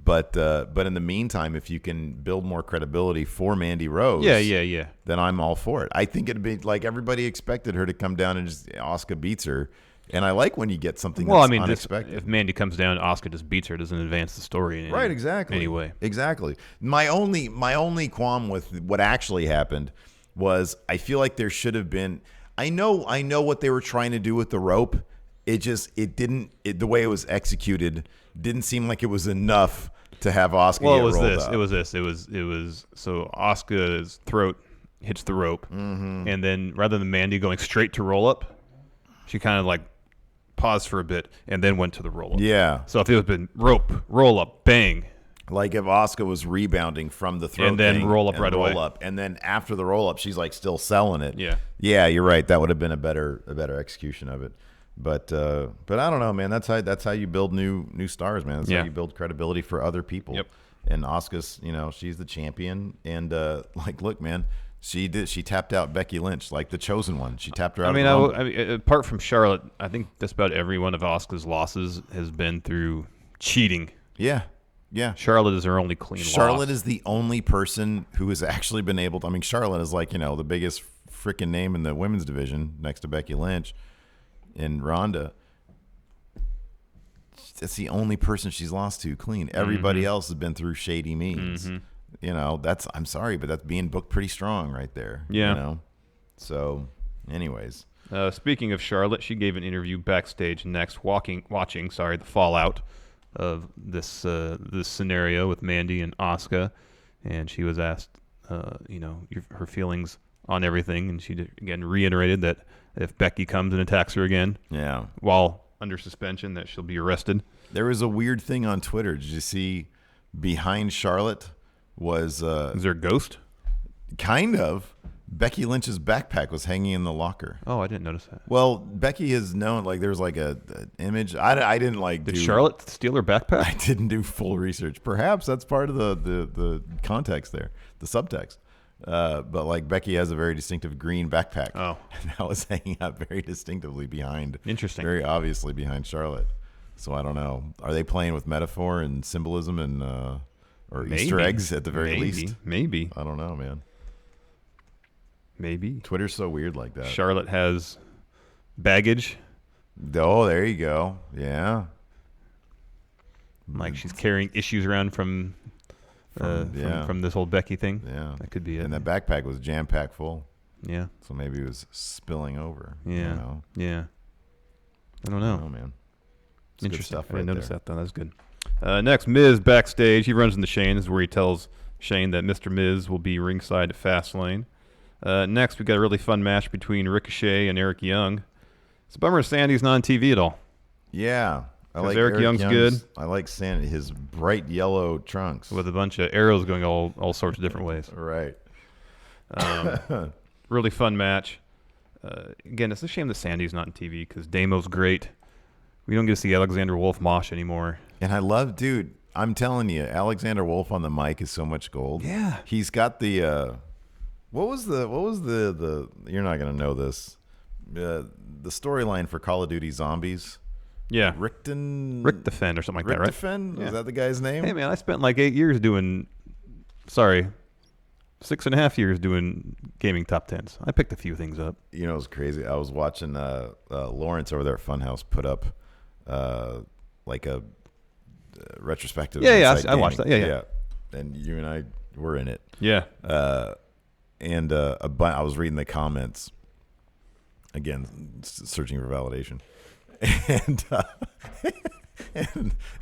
But in the meantime, if you can build more credibility for Mandy Rose, yeah, then I'm all for it. I think it'd be like everybody expected her to come down and just Asuka beats her, and I like when you get something that's unexpected. If Mandy comes down, Asuka just beats her, it doesn't advance the story. Right, exactly. Anyway, exactly. My only qualm with what actually happened was I feel like there should have been. I know what they were trying to do with the rope. The way it was executed didn't seem like it was enough to have Asuka get rolled up. It was so Asuka's throat hits the rope, and then rather than Mandy going straight to roll up, she kind of like paused for a bit and then went to the roll up. Yeah. So if it had been rope, roll up, bang. Like if Asuka was rebounding from the throat and then thing roll up and right roll away. up, and then after the roll up, she's like still selling it. Yeah. Yeah, you're right. That would have been a better execution of it. But I don't know, man. That's how you build new stars, man. That's how you build credibility for other people. Yep. And Asuka's, she's the champion, and like, look, man, she tapped out Becky Lynch, like the chosen one. She tapped her out. I mean, apart from Charlotte, I think just about every one of Asuka's losses has been through cheating. Yeah. Yeah. Charlotte is her only clean loss. Charlotte is the only person who has actually been able to. I mean, Charlotte is like, the biggest freaking name in the women's division next to Becky Lynch and Ronda. That's the only person she's lost to clean. Everybody else has been through shady means. I'm sorry, but that's being booked pretty strong right there. Yeah. So, anyways. Speaking of Charlotte, she gave an interview backstage next, watching the fallout of this scenario with Mandy and Asuka, and she was asked, her feelings on everything, and she again reiterated that if Becky comes and attacks her again, while under suspension, that she'll be arrested. There was a weird thing on Twitter. Did you see behind Charlotte was is there a ghost? Kind of. Becky Lynch's backpack was hanging in the locker. Oh, I didn't notice that. Well, Becky has known, like, there was like an image. I didn't like. Did Charlotte steal her backpack? I didn't do full research. Perhaps that's part of the context there, the subtext. But like Becky has a very distinctive green backpack. Oh, and that was hanging out very distinctively behind. Interesting. Very obviously behind Charlotte. So I don't know. Are they playing with metaphor and symbolism and or maybe. Easter eggs at the very least? Maybe. I don't know, man. Maybe. Twitter's so weird like that. Charlotte has baggage. Oh, there you go. Yeah. Like she's carrying issues around from this whole Becky thing. Yeah. That could be it. And that backpack was jam-packed full. Yeah. So maybe it was spilling over. Yeah. Yeah. I don't know. Oh, man. It's interesting. Good stuff I didn't notice there. that, though. That's good. Next, Miz backstage. He runs into Shane. This is where he tells Shane that Mr. Miz will be ringside at Fastlane. Next, we got a really fun match between Ricochet and Eric Young. It's a bummer Sandy's not on TV at all. Yeah. I like Eric Young's good. I like Sandy, his bright yellow trunks. With a bunch of arrows going all sorts of different ways. Right. Really fun match. Again, it's a shame that Sandy's not on TV because Damo's great. We don't get to see Alexander Wolf Mosh anymore. And I love, dude, I'm telling you, Alexander Wolf on the mic is so much gold. Yeah. He's got the what was the you're not going to know this. The storyline for Call of Duty Zombies. Yeah. Richtofen or something like that, right? Richtofen? Yeah. Is that the guy's name? Hey, man, I spent like 6.5 years doing gaming top 10s. I picked a few things up. You know, it's crazy. I was watching Lawrence over there at Funhouse put up like a retrospective. Yeah, I watched that. Yeah. And you and I were in it. Yeah. And I was reading the comments again, searching for validation,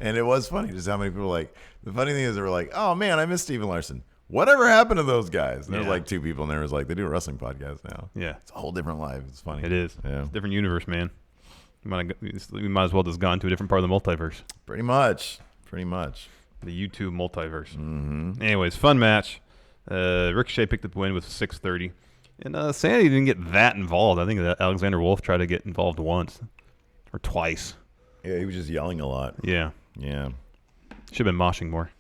and it was funny just how many people were like. The funny thing is they were like, "Oh man, I miss Steven Larson. Whatever happened to those guys?" And there was like 2 people, and there was like, they do a wrestling podcast now. Yeah, it's a whole different life. It's funny. It is. Yeah, it's a different universe, man. We might as well just gone to a different part of the multiverse. Pretty much. The YouTube multiverse. Mm-hmm. Anyways, fun match. Ricochet picked up the win with 6:30. And Sandy didn't get that involved. I think that Alexander Wolf tried to get involved once or twice. Yeah, he was just yelling a lot. Yeah. Should have been moshing more.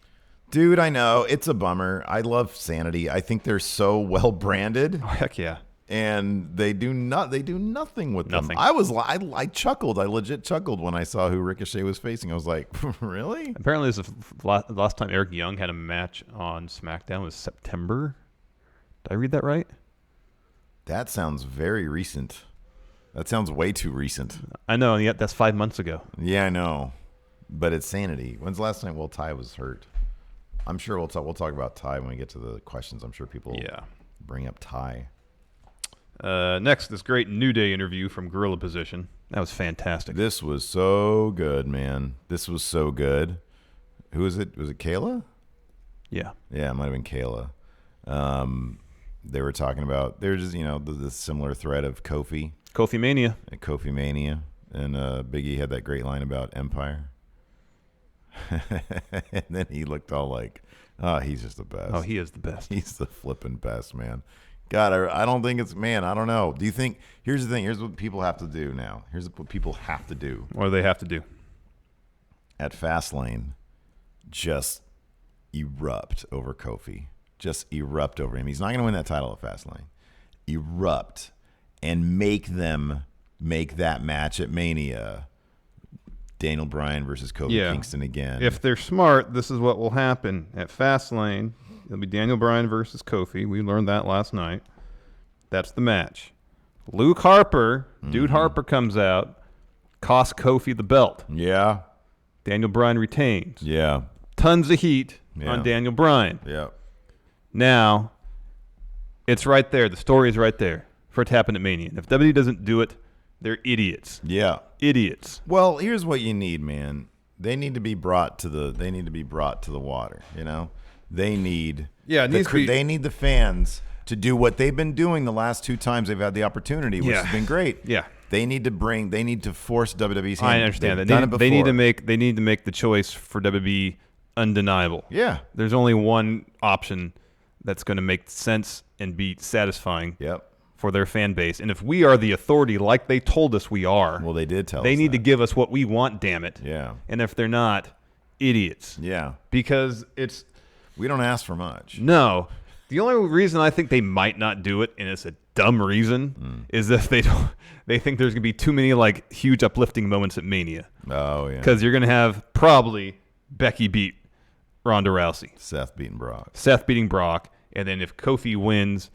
Dude, I know. It's a bummer. I love Sanity. I think they're so well branded. Oh, heck yeah. and they do nothing with them. Nothing. I chuckled. I legit chuckled when I saw who Ricochet was facing. I was like, really? Apparently, this is the last time Eric Young had a match on SmackDown was September. Did I read that right? That sounds very recent. That sounds way too recent. I know, and yet that's 5 months ago. Yeah, I know. But it's sanity. When's the last time? Well, Ty was hurt. I'm sure we'll talk about Ty when we get to the questions. I'm sure people bring up Ty. Next, this great New Day interview from Gorilla Position. That was fantastic. This was so good, man. This was so good. Who was it? Was it Kayla? Yeah. Yeah, it might have been Kayla. They were talking about, they're just, the similar thread of Kofi. Kofi Mania. And Kofi Mania. And Big E had that great line about Empire. And then he looked all like, oh, he's just the best. Oh, he is the best. He's the flipping best, man. God, I don't think it's, man, I don't know. Do you think, here's the thing, here's what people have to do now. Here's what people have to do. What do they have to do? At Fastlane, just erupt over Kofi. Just erupt over him. He's not going to win that title at Fastlane. Erupt and make them make that match at Mania. Daniel Bryan versus Kofi Kingston again. If they're smart, this is what will happen at Fastlane. It'll be Daniel Bryan versus Kofi. We learned that last night. That's the match. Luke Harper, Dude Harper comes out, costs Kofi the belt. Yeah. Daniel Bryan retains. Yeah. Tons of heat on Daniel Bryan. Yeah. Now, it's right there. The story is right there for it to happen at Mania. And if WWE doesn't do it, they're idiots. Yeah. Idiots. Well, here's what you need, man. They need to be brought to the water, They need they need the fans to do what they've been doing the last 2 times they've had the opportunity, which has been great. Yeah. They need to force WWE's hand. I understand that. Done it before. They need to make the choice for WWE undeniable. Yeah. There's only one option that's going to make sense and be satisfying. Yep. For their fan base. And if we are the authority like they told us we are, well, they did tell us they need that. to give us what we want, damn it. Yeah. And if they're not, idiots. Yeah. Because we don't ask for much. No. The only reason I think they might not do it, and it's a dumb reason, is if they think there's going to be too many like huge uplifting moments at Mania. Oh, yeah. Because you're going to have probably Becky beat Ronda Rousey. Seth beating Brock. And then if Kofi wins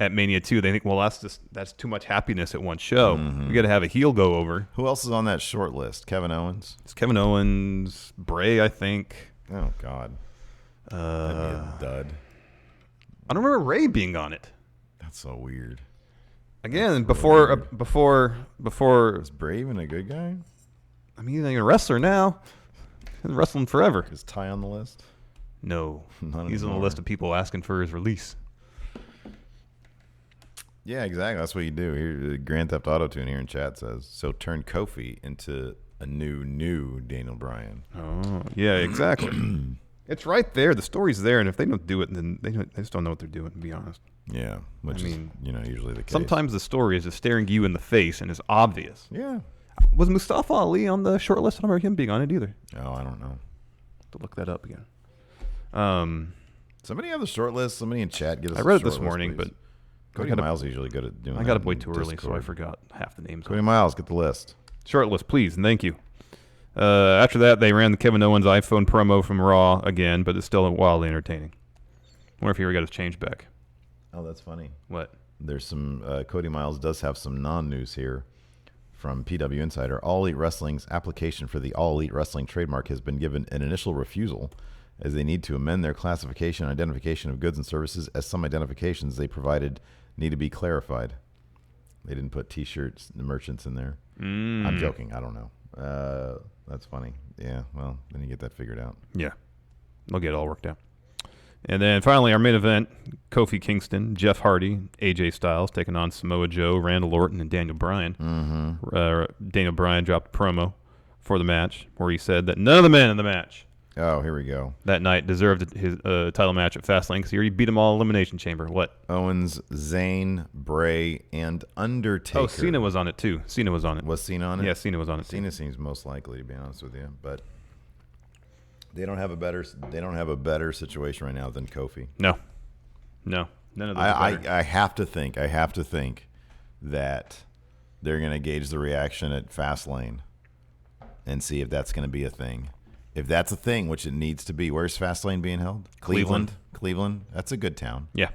at Mania 2, they think, well, that's too much happiness at one show. We got to have a heel go over. Who else is on that short list? Kevin Owens? It's Kevin Owens, Bray, I think. Oh, God. That'd be a dud. I don't remember Ray being on it. That's so weird. Again, That's before is Bray even a good guy? I mean, he's a wrestler now. He's been wrestling forever. Is Ty on the list? No. Not he's anymore. on the list of people asking for his release. Yeah, exactly. That's what you do. Here, Grand Theft Auto Tune here in chat says, so turn Kofi into a new Daniel Bryan. Oh, yeah, exactly. It's right there. The story's there, and if they don't do it, then they just don't know what they're doing, to be honest. Yeah, which is usually the case. Sometimes the story is just staring you in the face, and it's obvious. Yeah. Was Mustafa Ali on the short list? I don't remember him being on it either. Oh, I don't know. To look that up again. Somebody have the short list. Somebody in chat get us. I read it the this short morning, list, but Cody Miles is usually good at doing. I that got up way too early, so Discord. I forgot half the names. Cody Miles, get the list. Short list, please, and thank you. After that, they ran the Kevin Owens iPhone promo from Raw again, but it's still wildly entertaining. Wonder if he ever got his change back. Oh, that's funny. What? There's some Cody Miles does have some non-news here from PW Insider. All Elite Wrestling's application for the All Elite Wrestling trademark has been given an initial refusal, as they need to amend their classification and identification of goods and services, as some identifications they provided need to be clarified. They didn't put T-shirts, the merchants in there. I'm joking. I don't know. That's funny. Yeah, well, then you get that figured out. Yeah. They'll get it all worked out. And then finally, our main event, Kofi Kingston, Jeff Hardy, AJ Styles taking on Samoa Joe, Randall Orton, and Daniel Bryan. Daniel Bryan dropped a promo for the match where he said that none of the men in the match here we go. that night deserved his title match at Fastlane because he already beat them all in Elimination Chamber. What? Owens, Zayn, Bray, and Undertaker. Oh, Cena was on it too. Cena was on it. Was Cena on it? Yeah, Cena was on it too. Cena seems most likely, to be honest with you, but they don't have a better situation right now than Kofi. No. None of those are better. I have to think that they're going to gauge the reaction at Fastlane and see if that's going to be a thing. If that's a thing, which it needs to be, where's Fastlane being held? Cleveland. That's a good town. Yeah,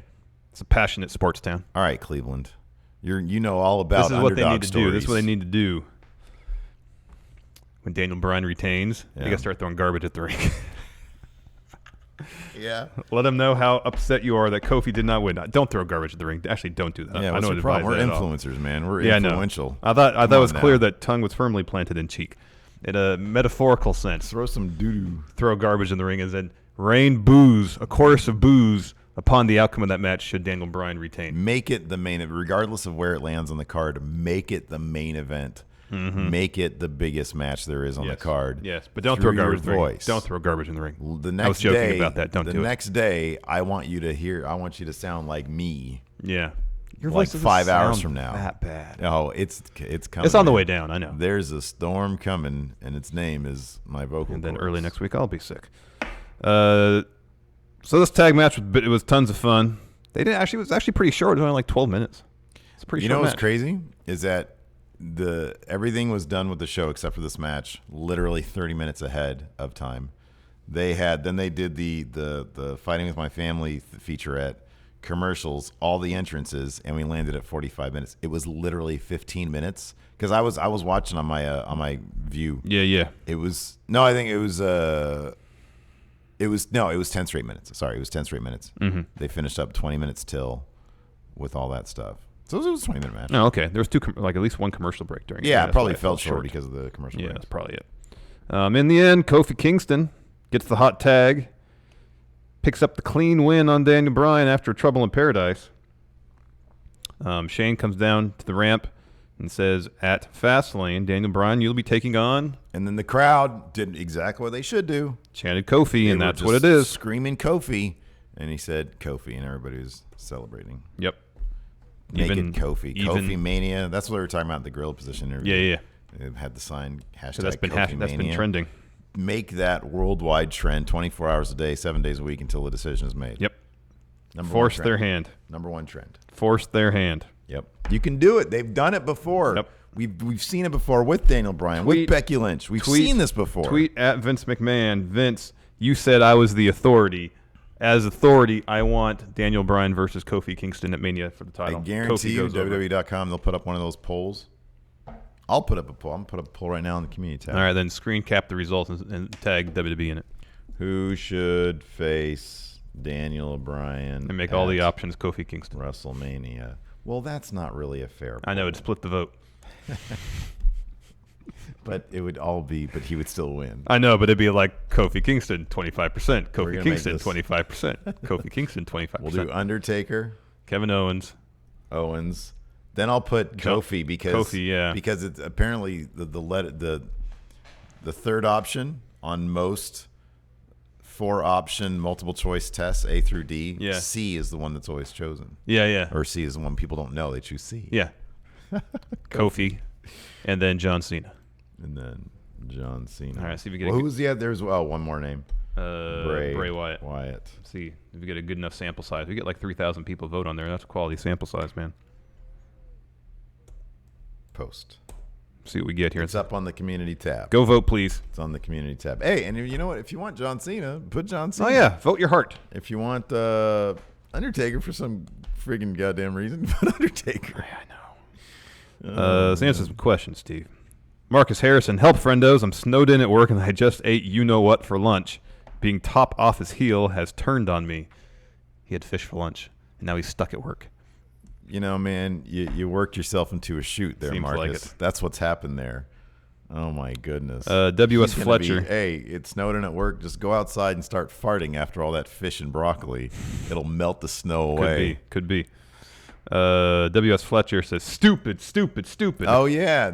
it's a passionate sports town. All right, Cleveland. You know all about this is what they need to stories. do. This is what they need to do. When Daniel Bryan retains, they got to start throwing garbage at the ring. Yeah. Let them know how upset you are that Kofi did not win. Don't throw garbage at the ring. Actually, don't do that. Yeah, I know the problem. We're influencers, man. We're influential. I thought it was clear that tongue was firmly planted in cheek. In a metaphorical sense. Throw some doo-doo. Throw garbage in the ring and then rain boos, a chorus of boos upon the outcome of that match should Daniel Bryan retain. Make it the main event, regardless of where it lands on the card. Make it the main event. Mm-hmm. Make it the biggest match there is on the card. Yes, but don't throw garbage in the ring. Don't throw garbage in the ring. I was joking about that. Don't do it. The next day, I want you to sound like me. Yeah. Your voice like 5 hours from now. That bad. Oh, it's coming. It's on the way down. I know. There's a storm coming, and its name is my vocal. And then cords. early next week, I'll be sick. So this tag match was tons of fun. It was actually pretty short. It was only like 12 minutes. It's pretty. You short know what's match. crazy is that everything was done with the show except for this match. Literally 30 minutes ahead of time. They did the Fighting with My Family featurette. Commercials, all the entrances, and we landed at 45 minutes. It was literally 15 minutes because I was watching on my view. Yeah. It was 10 straight minutes. Sorry, it was 10 straight minutes. Mm-hmm. They finished up 20 minutes till with all that stuff. So it was a 20-minute match. Oh, okay. There was at least one commercial break during it. Yeah, it probably felt short because of the commercial break. Yeah, that's probably it. In the end, Kofi Kingston gets the hot tag. Picks up the clean win on Daniel Bryan after Trouble in Paradise. Shane comes down to the ramp and says, at Fastlane, Daniel Bryan, you'll be taking on. And then the crowd did exactly what they should do. Chanted Kofi, and that's what it is. Screaming Kofi. And he said Kofi, and everybody was celebrating. Yep. Naked Kofi. Kofi Mania. That's what we were talking about, the gorilla position interview. Yeah. It had the sign hashtag that's been trending. Make that worldwide trend 24 hours a day, 7 days a week until the decision is made. Yep. Force their hand. Number one trend. Force their hand. Yep. You can do it. They've done it before. Yep. We've seen it before with Daniel Bryan, with Becky Lynch. We've seen this before. Tweet at Vince McMahon. Vince, you said I was the authority. As authority, I want Daniel Bryan versus Kofi Kingston at Mania for the title. I guarantee you, WWE.com, they'll put up one of those polls. I'll put up a poll. I'm going to put up a poll right now in the community tab. All right, then screen cap the results and tag WWE in it. Who should face Daniel Bryan and make all the options Kofi Kingston? WrestleMania. Well, that's not really a fair poll. I know, it'd split the vote. But it would all be, but he would still win. I know, but it'd be like Kofi Kingston, 25%. Kofi Kingston, 25%. Kofi Kingston, 25%. We'll do Undertaker. Kevin Owens. Then I'll put Kofi because it's apparently the third option on most 4-option multiple choice tests, A through D. Yeah. C is the one that's always chosen. Yeah. Or C is the one people don't know. They choose C. Yeah. Kofi. And then John Cena. And then John Cena. All right, see if we get who's the other? There's one more name. Bray Wyatt. See if we get a good enough sample size. We get like 3,000 people vote on there. That's a quality sample size, man. Post. See what we get here. It's up on the community tab. Go vote, please. It's on the community tab. Hey, and you know what? If you want John Cena, put John Cena. Oh, yeah. Vote your heart. If you want Undertaker for some friggin' goddamn reason, put Undertaker. I know. Let's answer some questions, Steve. Marcus Harrison, help friendos. I'm snowed in at work and I just ate you-know-what for lunch. Being top off his heel has turned on me. He had fish for lunch, and now he's stuck at work. You know, man, you worked yourself into a shoot there, Seems Marcus. like it. That's what's happened there. Oh, my goodness. W.S. Fletcher. Hey, it's snowed in at work. Just go outside and start farting after all that fish and broccoli. It'll melt the snow away. Could be. W.S. Fletcher says, stupid. Oh, yeah.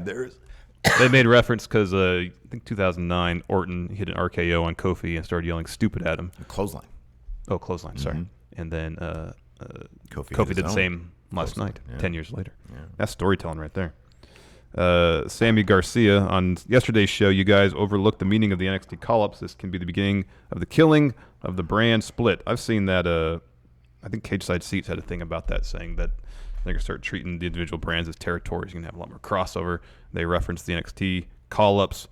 They made reference because I think 2009, Orton hit an RKO on Kofi and started yelling stupid at him. Clothesline. Oh, clothesline, sorry. Mm-hmm. And then Kofi did the same last night, 10 years later. Yeah. That's storytelling right there. Sammy Garcia, on yesterday's show, you guys overlooked the meaning of the NXT call-ups. This can be the beginning of the killing of the brand split. I've seen that I think Cage Side Seats had a thing about that, saying that they're going to start treating the individual brands as territories. You're going to have a lot more crossover. They referenced the NXT call-ups.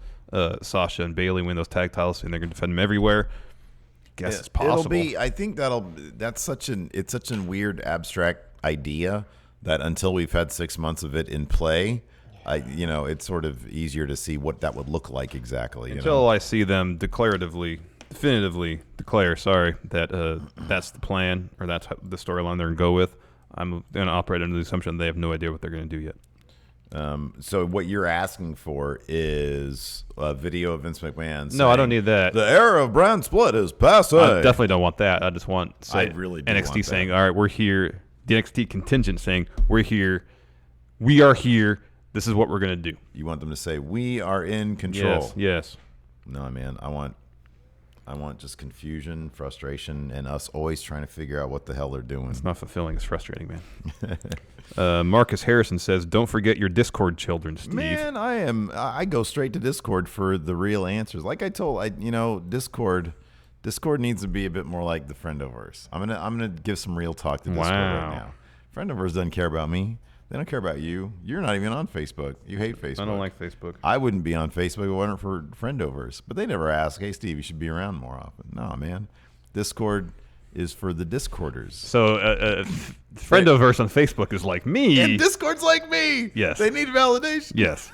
Sasha and Bayley win those tag titles, and they're going to defend them everywhere. Guess it's possible. I think that's such a weird abstract idea that until we've had 6 months of it in play, it's sort of easier to see what that would look like exactly. Until I see them definitively declare, that that's the plan or that's the storyline they're going to go with, I'm going to operate under the assumption they have no idea what they're going to do yet. So what you're asking for is a video of Vince McMahon saying, no, I don't need that. The era of brand split is passé. I definitely don't want that. I just want really do NXT want saying, that. all right, we're here. The NXT contingent saying, we're here. We are here. This is what we're going to do. You want them to say, we are in control. Yes. No, man. I want just confusion, frustration, and us always trying to figure out what the hell they're doing. It's not fulfilling. It's frustrating, man. Marcus Harrison says, don't forget your Discord children, Steve. Man, I go straight to Discord for the real answers. Like I told, Discord needs to be a bit more like the Friendoverse. I'm gonna give some real talk to Discord right now. Friendoverse doesn't care about me. They don't care about you. You're not even on Facebook. You hate Facebook. I don't like Facebook. I wouldn't be on Facebook if it wasn't for Friendoverse. But they never ask, hey, Steve, you should be around more often. No, man. Discord is for the Discorders. So Friendoverse on Facebook is like me. And Discord's like me. Yes. They need validation. Yes.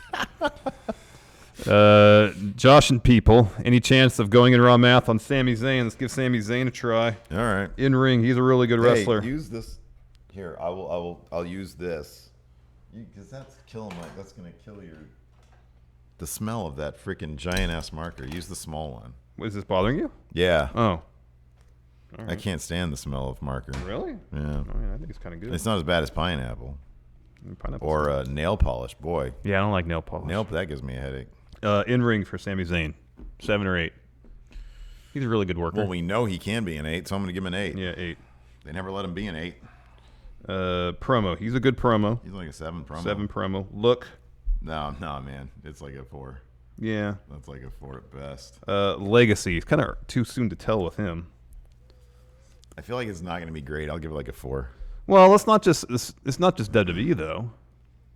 Josh and people, any chance of going in raw math on Sami Zayn? Let's give Sami Zayn a try. All right. In ring, he's a really good wrestler. Use this. Here, I'll use this. Because that's that's gonna kill the smell of that freaking giant ass marker. Use the small one. Is this bothering you? Yeah. Oh. I can't stand the smell of marker. Really? Yeah. I think it's kind of good. It's not as bad as pineapple. Pineapple or nail polish. Boy. Yeah, I don't like nail polish. That gives me a headache. In ring for Sami Zayn, 7 or 8. He's a really good worker. Well, we know he can be an 8, so I'm going to give him an 8. Yeah, 8. They never let him be an 8. Promo. He's a good promo. He's like a 7 promo. 7 promo. Look. No, man. It's like a 4. Yeah. That's like a 4 at best. Legacy. It's kind of too soon to tell with him. I feel like it's not going to be great. I'll give it like a 4. Well, it's not just WWE though.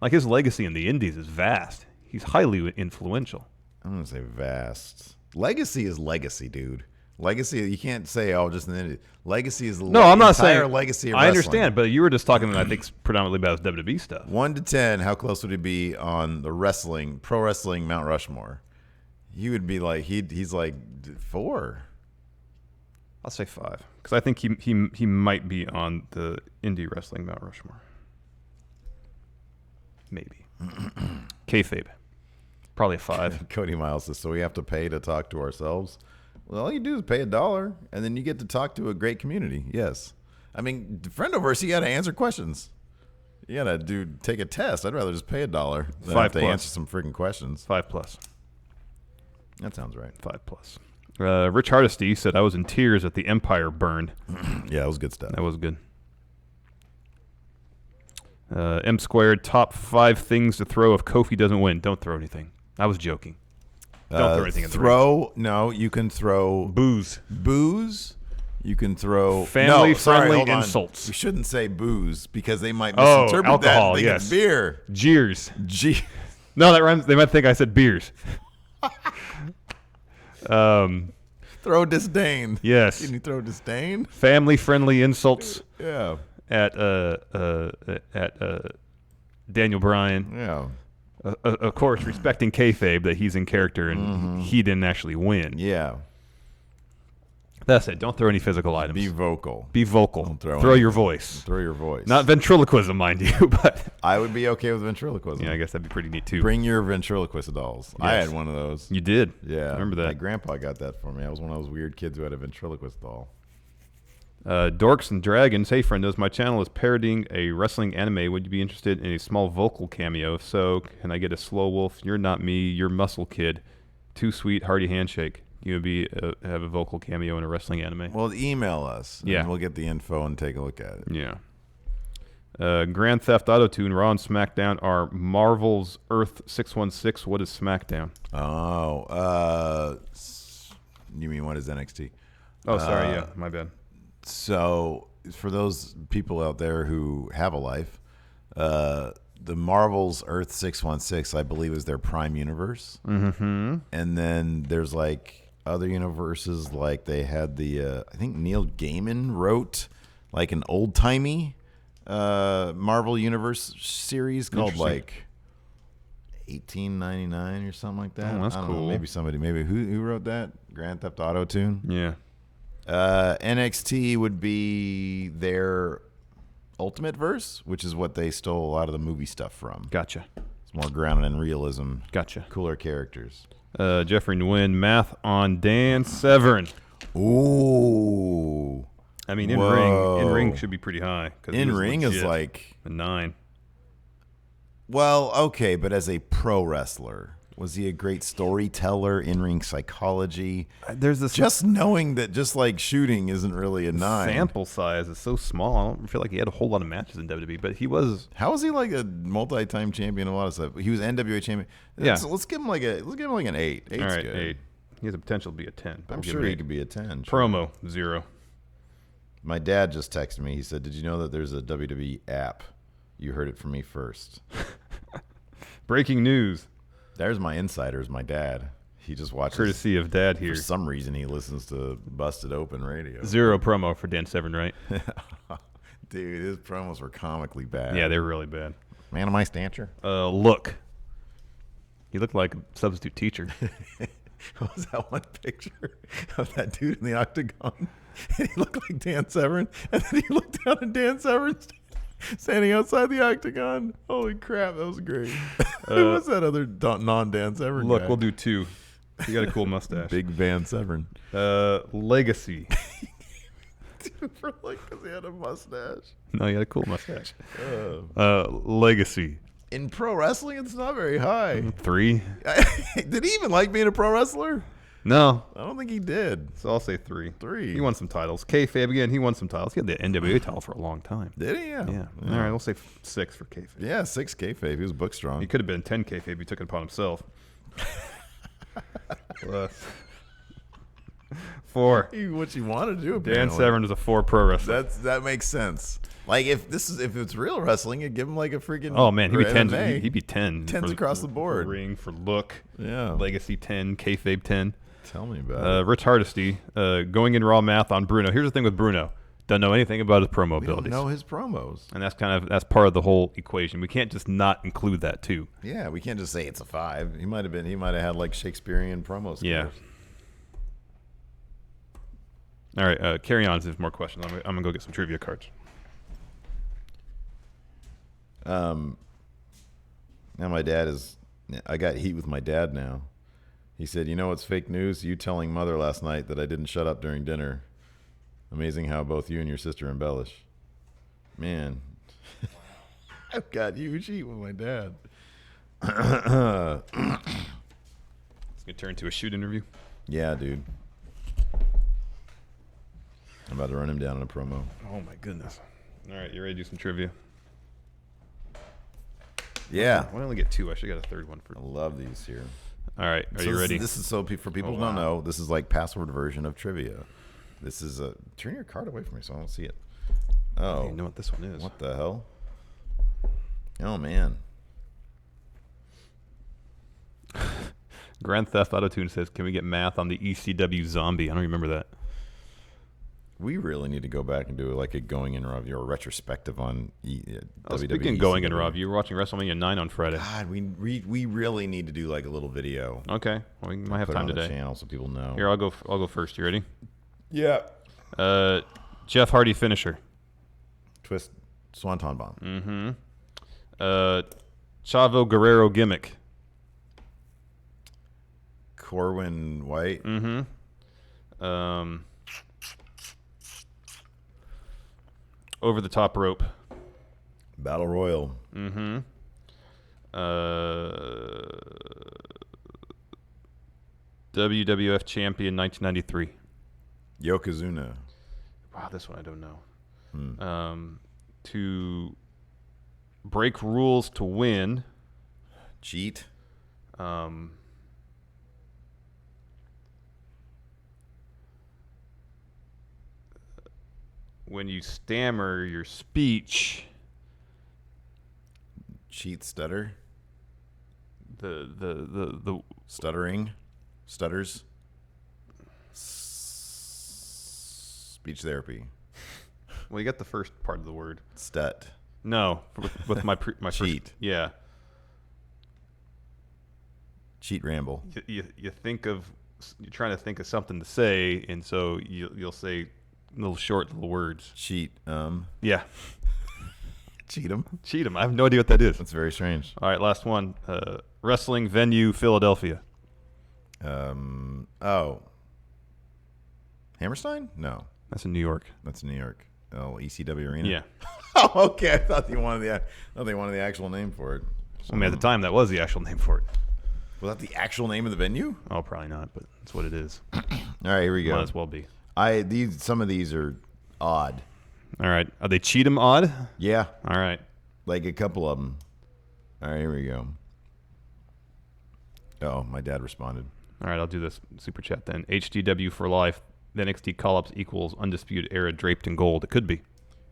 Like his legacy in the Indies is vast. He's highly influential. I'm going to say vast. Legacy is legacy, dude. Legacy, you can't say, just an Indie. Legacy is no, I'm not saying legacy of I wrestling. understand, but you were just talking, I think, predominantly about his WWE stuff. 1 to 10, how close would he be on the pro wrestling Mount Rushmore? He would be like, he's like 4. I'll say 5 because I think he might be on the indie wrestling Mount Rushmore. Maybe. Kayfabe. Probably a 5. Cody Miles says, so we have to pay to talk to ourselves? Well, all you do is pay $1, and then you get to talk to a great community. Yes. I mean, Friendoverse, you got to answer questions. You got to take a test. I'd rather just pay $1 than have to answer some freaking questions. 5+. That sounds right. 5+. Rich Hardesty said, I was in tears at the Empire burn. Yeah, that was good stuff. That was good. M Squared, top 5 things to throw if Kofi doesn't win. Don't throw anything. I was joking. Don't throw anything in the ring. No, you can throw booze. You can throw family-friendly insults. You shouldn't say booze because they might misinterpret alcohol, that and think it's beer. Jeers. No, that rhymes. They might think I said beers. Throw disdain. Yes. Can you throw disdain? Family-friendly insults. Yeah. At Daniel Bryan. Yeah. Of course, respecting kayfabe that he's in character and he didn't actually win. Yeah. That's it. Don't throw any physical items. Be vocal. Don't throw your voice. Throw your voice. Not ventriloquism, mind you, but I would be okay with ventriloquism. Yeah, I guess that'd be pretty neat too. Bring your ventriloquist dolls. Yes. I had one of those. You did? Yeah. I remember that. My grandpa got that for me. I was one of those weird kids who had a ventriloquist doll. Dorks and Dragons. Hey, friendos, my channel is parodying a wrestling anime. Would you be interested in a small vocal cameo? If so, can I get a slow wolf? You're not me. You're muscle kid. Too sweet. Hearty handshake. You would be have a vocal cameo in a wrestling anime. Well, email us. Yeah, and we'll get the info and take a look at it. Yeah. Grand Theft Auto 2 and Raw and SmackDown are Marvel's Earth 616. What is SmackDown? You mean what is NXT? Oh, sorry. Yeah, my bad. So for those people out there who have a life, the Marvel's Earth 616, I believe, is their Prime universe. Mm-hmm. And then there's like other universes, like they had the I think Neil Gaiman wrote like an old timey Marvel universe series called like 1899 or something like that. Oh, that's I don't cool. know, maybe who wrote that? Grand Theft Auto Tune. Yeah. NXT would be their Ultimate Verse, which is what they stole a lot of the movie stuff from. Gotcha. It's more grounded in realism. Gotcha. Cooler characters. Jeffrey Nguyen, math on Dan Severn. Ooh. I mean, Whoa. in ring should be pretty high. In ring is like a 9. Well, okay, but as a pro wrestler, was he a great storyteller? In ring psychology. There's this just knowing that just like shooting isn't really a 9. Sample size is so small. I don't feel like he had a whole lot of matches in WWE, but he was. How was he like a multi-time champion? A lot of stuff. He was NWA champion. Yeah. Let's give him like an 8. 8's All right, good. 8. He has the potential to be a 10. I'm sure he could be a 10. Sure. Promo 0. My dad just texted me. He said, "Did you know that there's a WWE app? You heard it from me first." Breaking news. There's my insiders. My dad. He just watches. Courtesy of Dad here. For some reason, he listens to Busted Open Radio. 0 promo for Dan Severn, right? Dude, his promos were comically bad. Yeah, they're really bad. Man of my stature. Look. He looked like a substitute teacher. What was that one picture of that dude in the octagon? And he looked like Dan Severn. And then he looked down at Dan Severn standing outside the octagon. Holy crap, that was great. Who was that other non-Dan Severn Look, guy? we'll do 2. He got a cool mustache. Big Van Severn. Legacy. For like, because he had a mustache. No, he had a cool mustache. Legacy. In pro wrestling, it's not very high. 3. Did he even like being a pro wrestler? No. I don't think he did. So I'll say 3. 3. He won some titles. Kayfabe again, he won some titles. He had the NWA title for a long time. Did he? Yeah. Yeah. All right, we'll say 6 for Kayfabe. Yeah, 6 kayfabe. He was book strong. He could have been 10 Kayfabe. He took it upon himself. Plus 4. What you want to do? Dan Apparently. Severn is a 4 pro wrestler. That makes sense. Like if it's real wrestling, you'd give him like a freaking. Oh man, he'd be 10. MMA. He'd be 10. 10s across the board. For ring, for look. Yeah. Legacy 10, Kayfabe 10. Tell me about it. Rich Hardesty, going in raw math on Bruno. Here's the thing with Bruno. Doesn't know anything about his promo We don't abilities. know his promos. And that's part of the whole equation. We can't just not include that too. Yeah, we can't just say it's a 5. He might have had like Shakespearean promos. Yeah. All right, carry on. There's more questions. I'm gonna go get some trivia cards. Now my dad is. I got heat with my dad now. He said, "You know what's fake news? You telling Mother last night that I didn't shut up during dinner. Amazing how both you and your sister embellish." Man, I've got huge heat with my dad. It's gonna turn into a shoot interview. Yeah, dude. I'm about to run him down in a promo. Oh my goodness. All right, you ready to do some trivia? Yeah. Why only get 2? I should have got a 3rd one for. I love these here. All right, are you ready? This is so for people who don't know. This is like password version of trivia. This is a turn your card away from me so I don't see it. I Oh, don't even know what this one is. what the hell? Oh man. Grand Theft Auto Tune says, "Can we get math on the ECW zombie?" I don't remember that. We really need to go back and do like a going in review or retrospective on WWE. Speaking of going in review, we're watching WrestleMania 9 on Friday. God, we really need to do like a little video. Okay, well, we might have Put it time on the today. channel so people know. Here, I'll go first. You ready? Yeah. Jeff Hardy finisher. Twist Swanton Bomb. Mm-hmm. Chavo Guerrero gimmick. Corwin White. Mm-hmm. Over the top rope. Battle Royal. Mm-hmm. WWF champion 1993. Yokozuna. Wow, this one I don't know. To break rules to win. Cheat. when you stammer your speech. Cheat, stutter. The Stuttering. Stutters. Speech therapy. Well, you got the first part of the word. Stut. No, with my Cheat. First, yeah. Cheat ramble. You think of, you're trying to think of something to say, and so you'll say little short little words. Cheat. Yeah. Cheat 'em. Cheat 'em. I have no idea what that is. That's very strange. All right, last one. Wrestling venue, Philadelphia. Oh. Hammerstein? No. That's in New York. That's New York. Oh, ECW Arena? Yeah. Oh, okay. I thought they wanted the actual name for it. I mean, at the time, that was the actual name for it. Was that the actual name of the venue? Oh, probably not, but that's what it is. All right, here we go. Might as well be. Some of these are odd. All right. Are they cheat 'em odd? Yeah. All right. Like a couple of them. All right, here we go. Oh, my dad responded. All right, I'll do this super chat then. HDW for life. The NXT call-ups equals Undisputed Era draped in gold. It could be.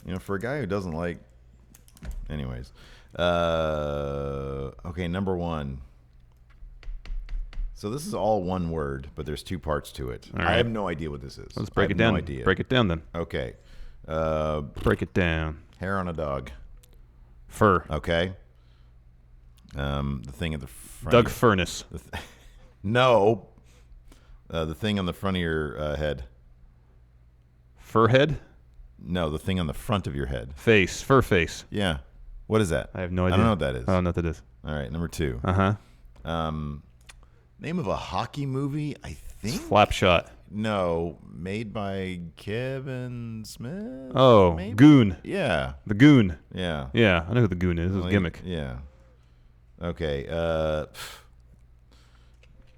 You know, for a guy who doesn't like... Anyways. Okay, number one. So this is all one word, but there's two parts to it. All right. I have no idea what this is. Let's break it down. No idea. Break it down then. Okay. Break it down. Hair on a dog. Fur. Okay. The thing at the front. Doug Furnace. No. The thing on the front of your head. Fur head? No, the thing on the front of your head. Face. Fur face. Yeah. What is that? I have no idea. I don't know what that is. I don't know what that is. All right, number two. Uh-huh. Name of a hockey movie, I think? Slapshot. No, made by Kevin Smith? Oh, maybe? Goon. Yeah. The Goon. Yeah. Yeah, I know who the Goon is. It was a gimmick. Yeah. Okay.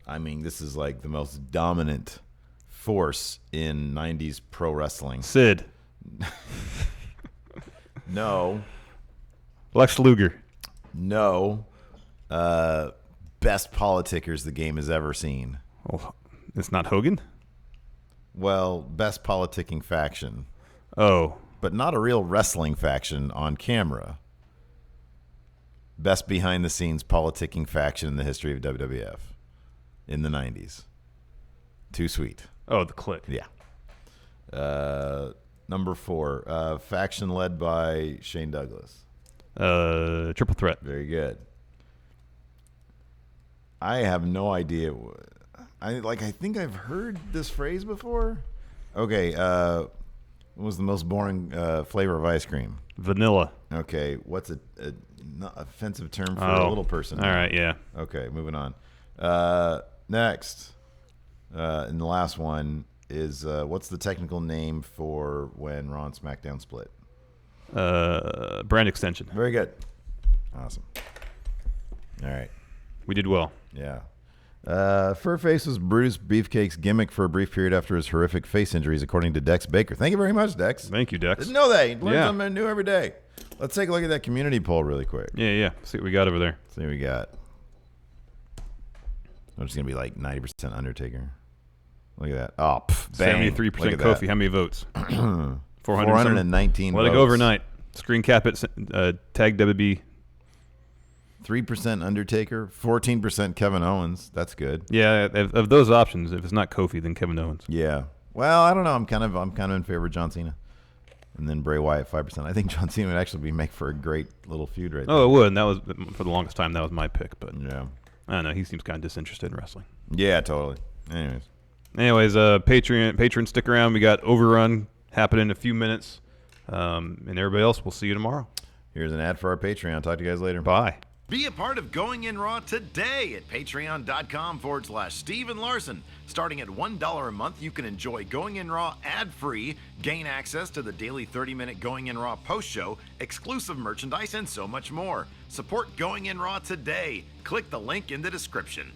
I mean, this is like the most dominant force in 90s pro wrestling. Sid. No. Lex Luger. No. Best politicers the game has ever seen. Oh, it's not Hogan? Well, best politicking faction. Oh. But not a real wrestling faction on camera. Best behind-the-scenes politicking faction in the history of WWF in the 90s. Too sweet. Oh, the Click. Yeah. Number four, faction led by Shane Douglas. Triple Threat. Very good. I have no idea. I think I've heard this phrase before. Okay. What was the most boring flavor of ice cream? Vanilla. Okay. What's a not offensive term for a little person? All right. Yeah. Okay. Moving on. Next. And the last one is what's the technical name for when Raw and SmackDown split? Brand extension. Very good. Awesome. All right. We did well. Yeah. Furface was Brutus Beefcake's gimmick for a brief period after his horrific face injuries, according to Dex Baker. Thank you very much, Dex. Thank you, Dex. Didn't know that. You learn Yeah. something new every day. Let's take a look at that community poll really quick. Yeah. See what we got over there. See what we got. I'm just going to be like 90% Undertaker. Look at that. Oh, bang. 73% Kofi. How many votes? 419 Let it go overnight. Screen cap it. Tag WB. 3% Undertaker. 14% Kevin Owens. That's good. Yeah, of those options, if it's not Kofi, then Kevin Owens. Yeah. Well, I don't know. I'm kind of in favor of John Cena. And then Bray Wyatt 5%. I think John Cena would actually make for a great little feud right there. Oh, it would. And that was for the longest time. That was my pick, but yeah. I don't know. He seems kind of disinterested in wrestling. Yeah, totally. Anyways, Patreon, stick around. We got Overrun happening in a few minutes, and everybody else, we'll see you tomorrow. Here's an ad for our Patreon. Talk to you guys later. Bye. Be a part of Going In Raw today at patreon.com/Steve and Larson. Starting at $1 a month, you can enjoy Going In Raw ad-free, gain access to the daily 30-minute Going In Raw post show, exclusive merchandise, and so much more. Support Going In Raw today. Click the link in the description.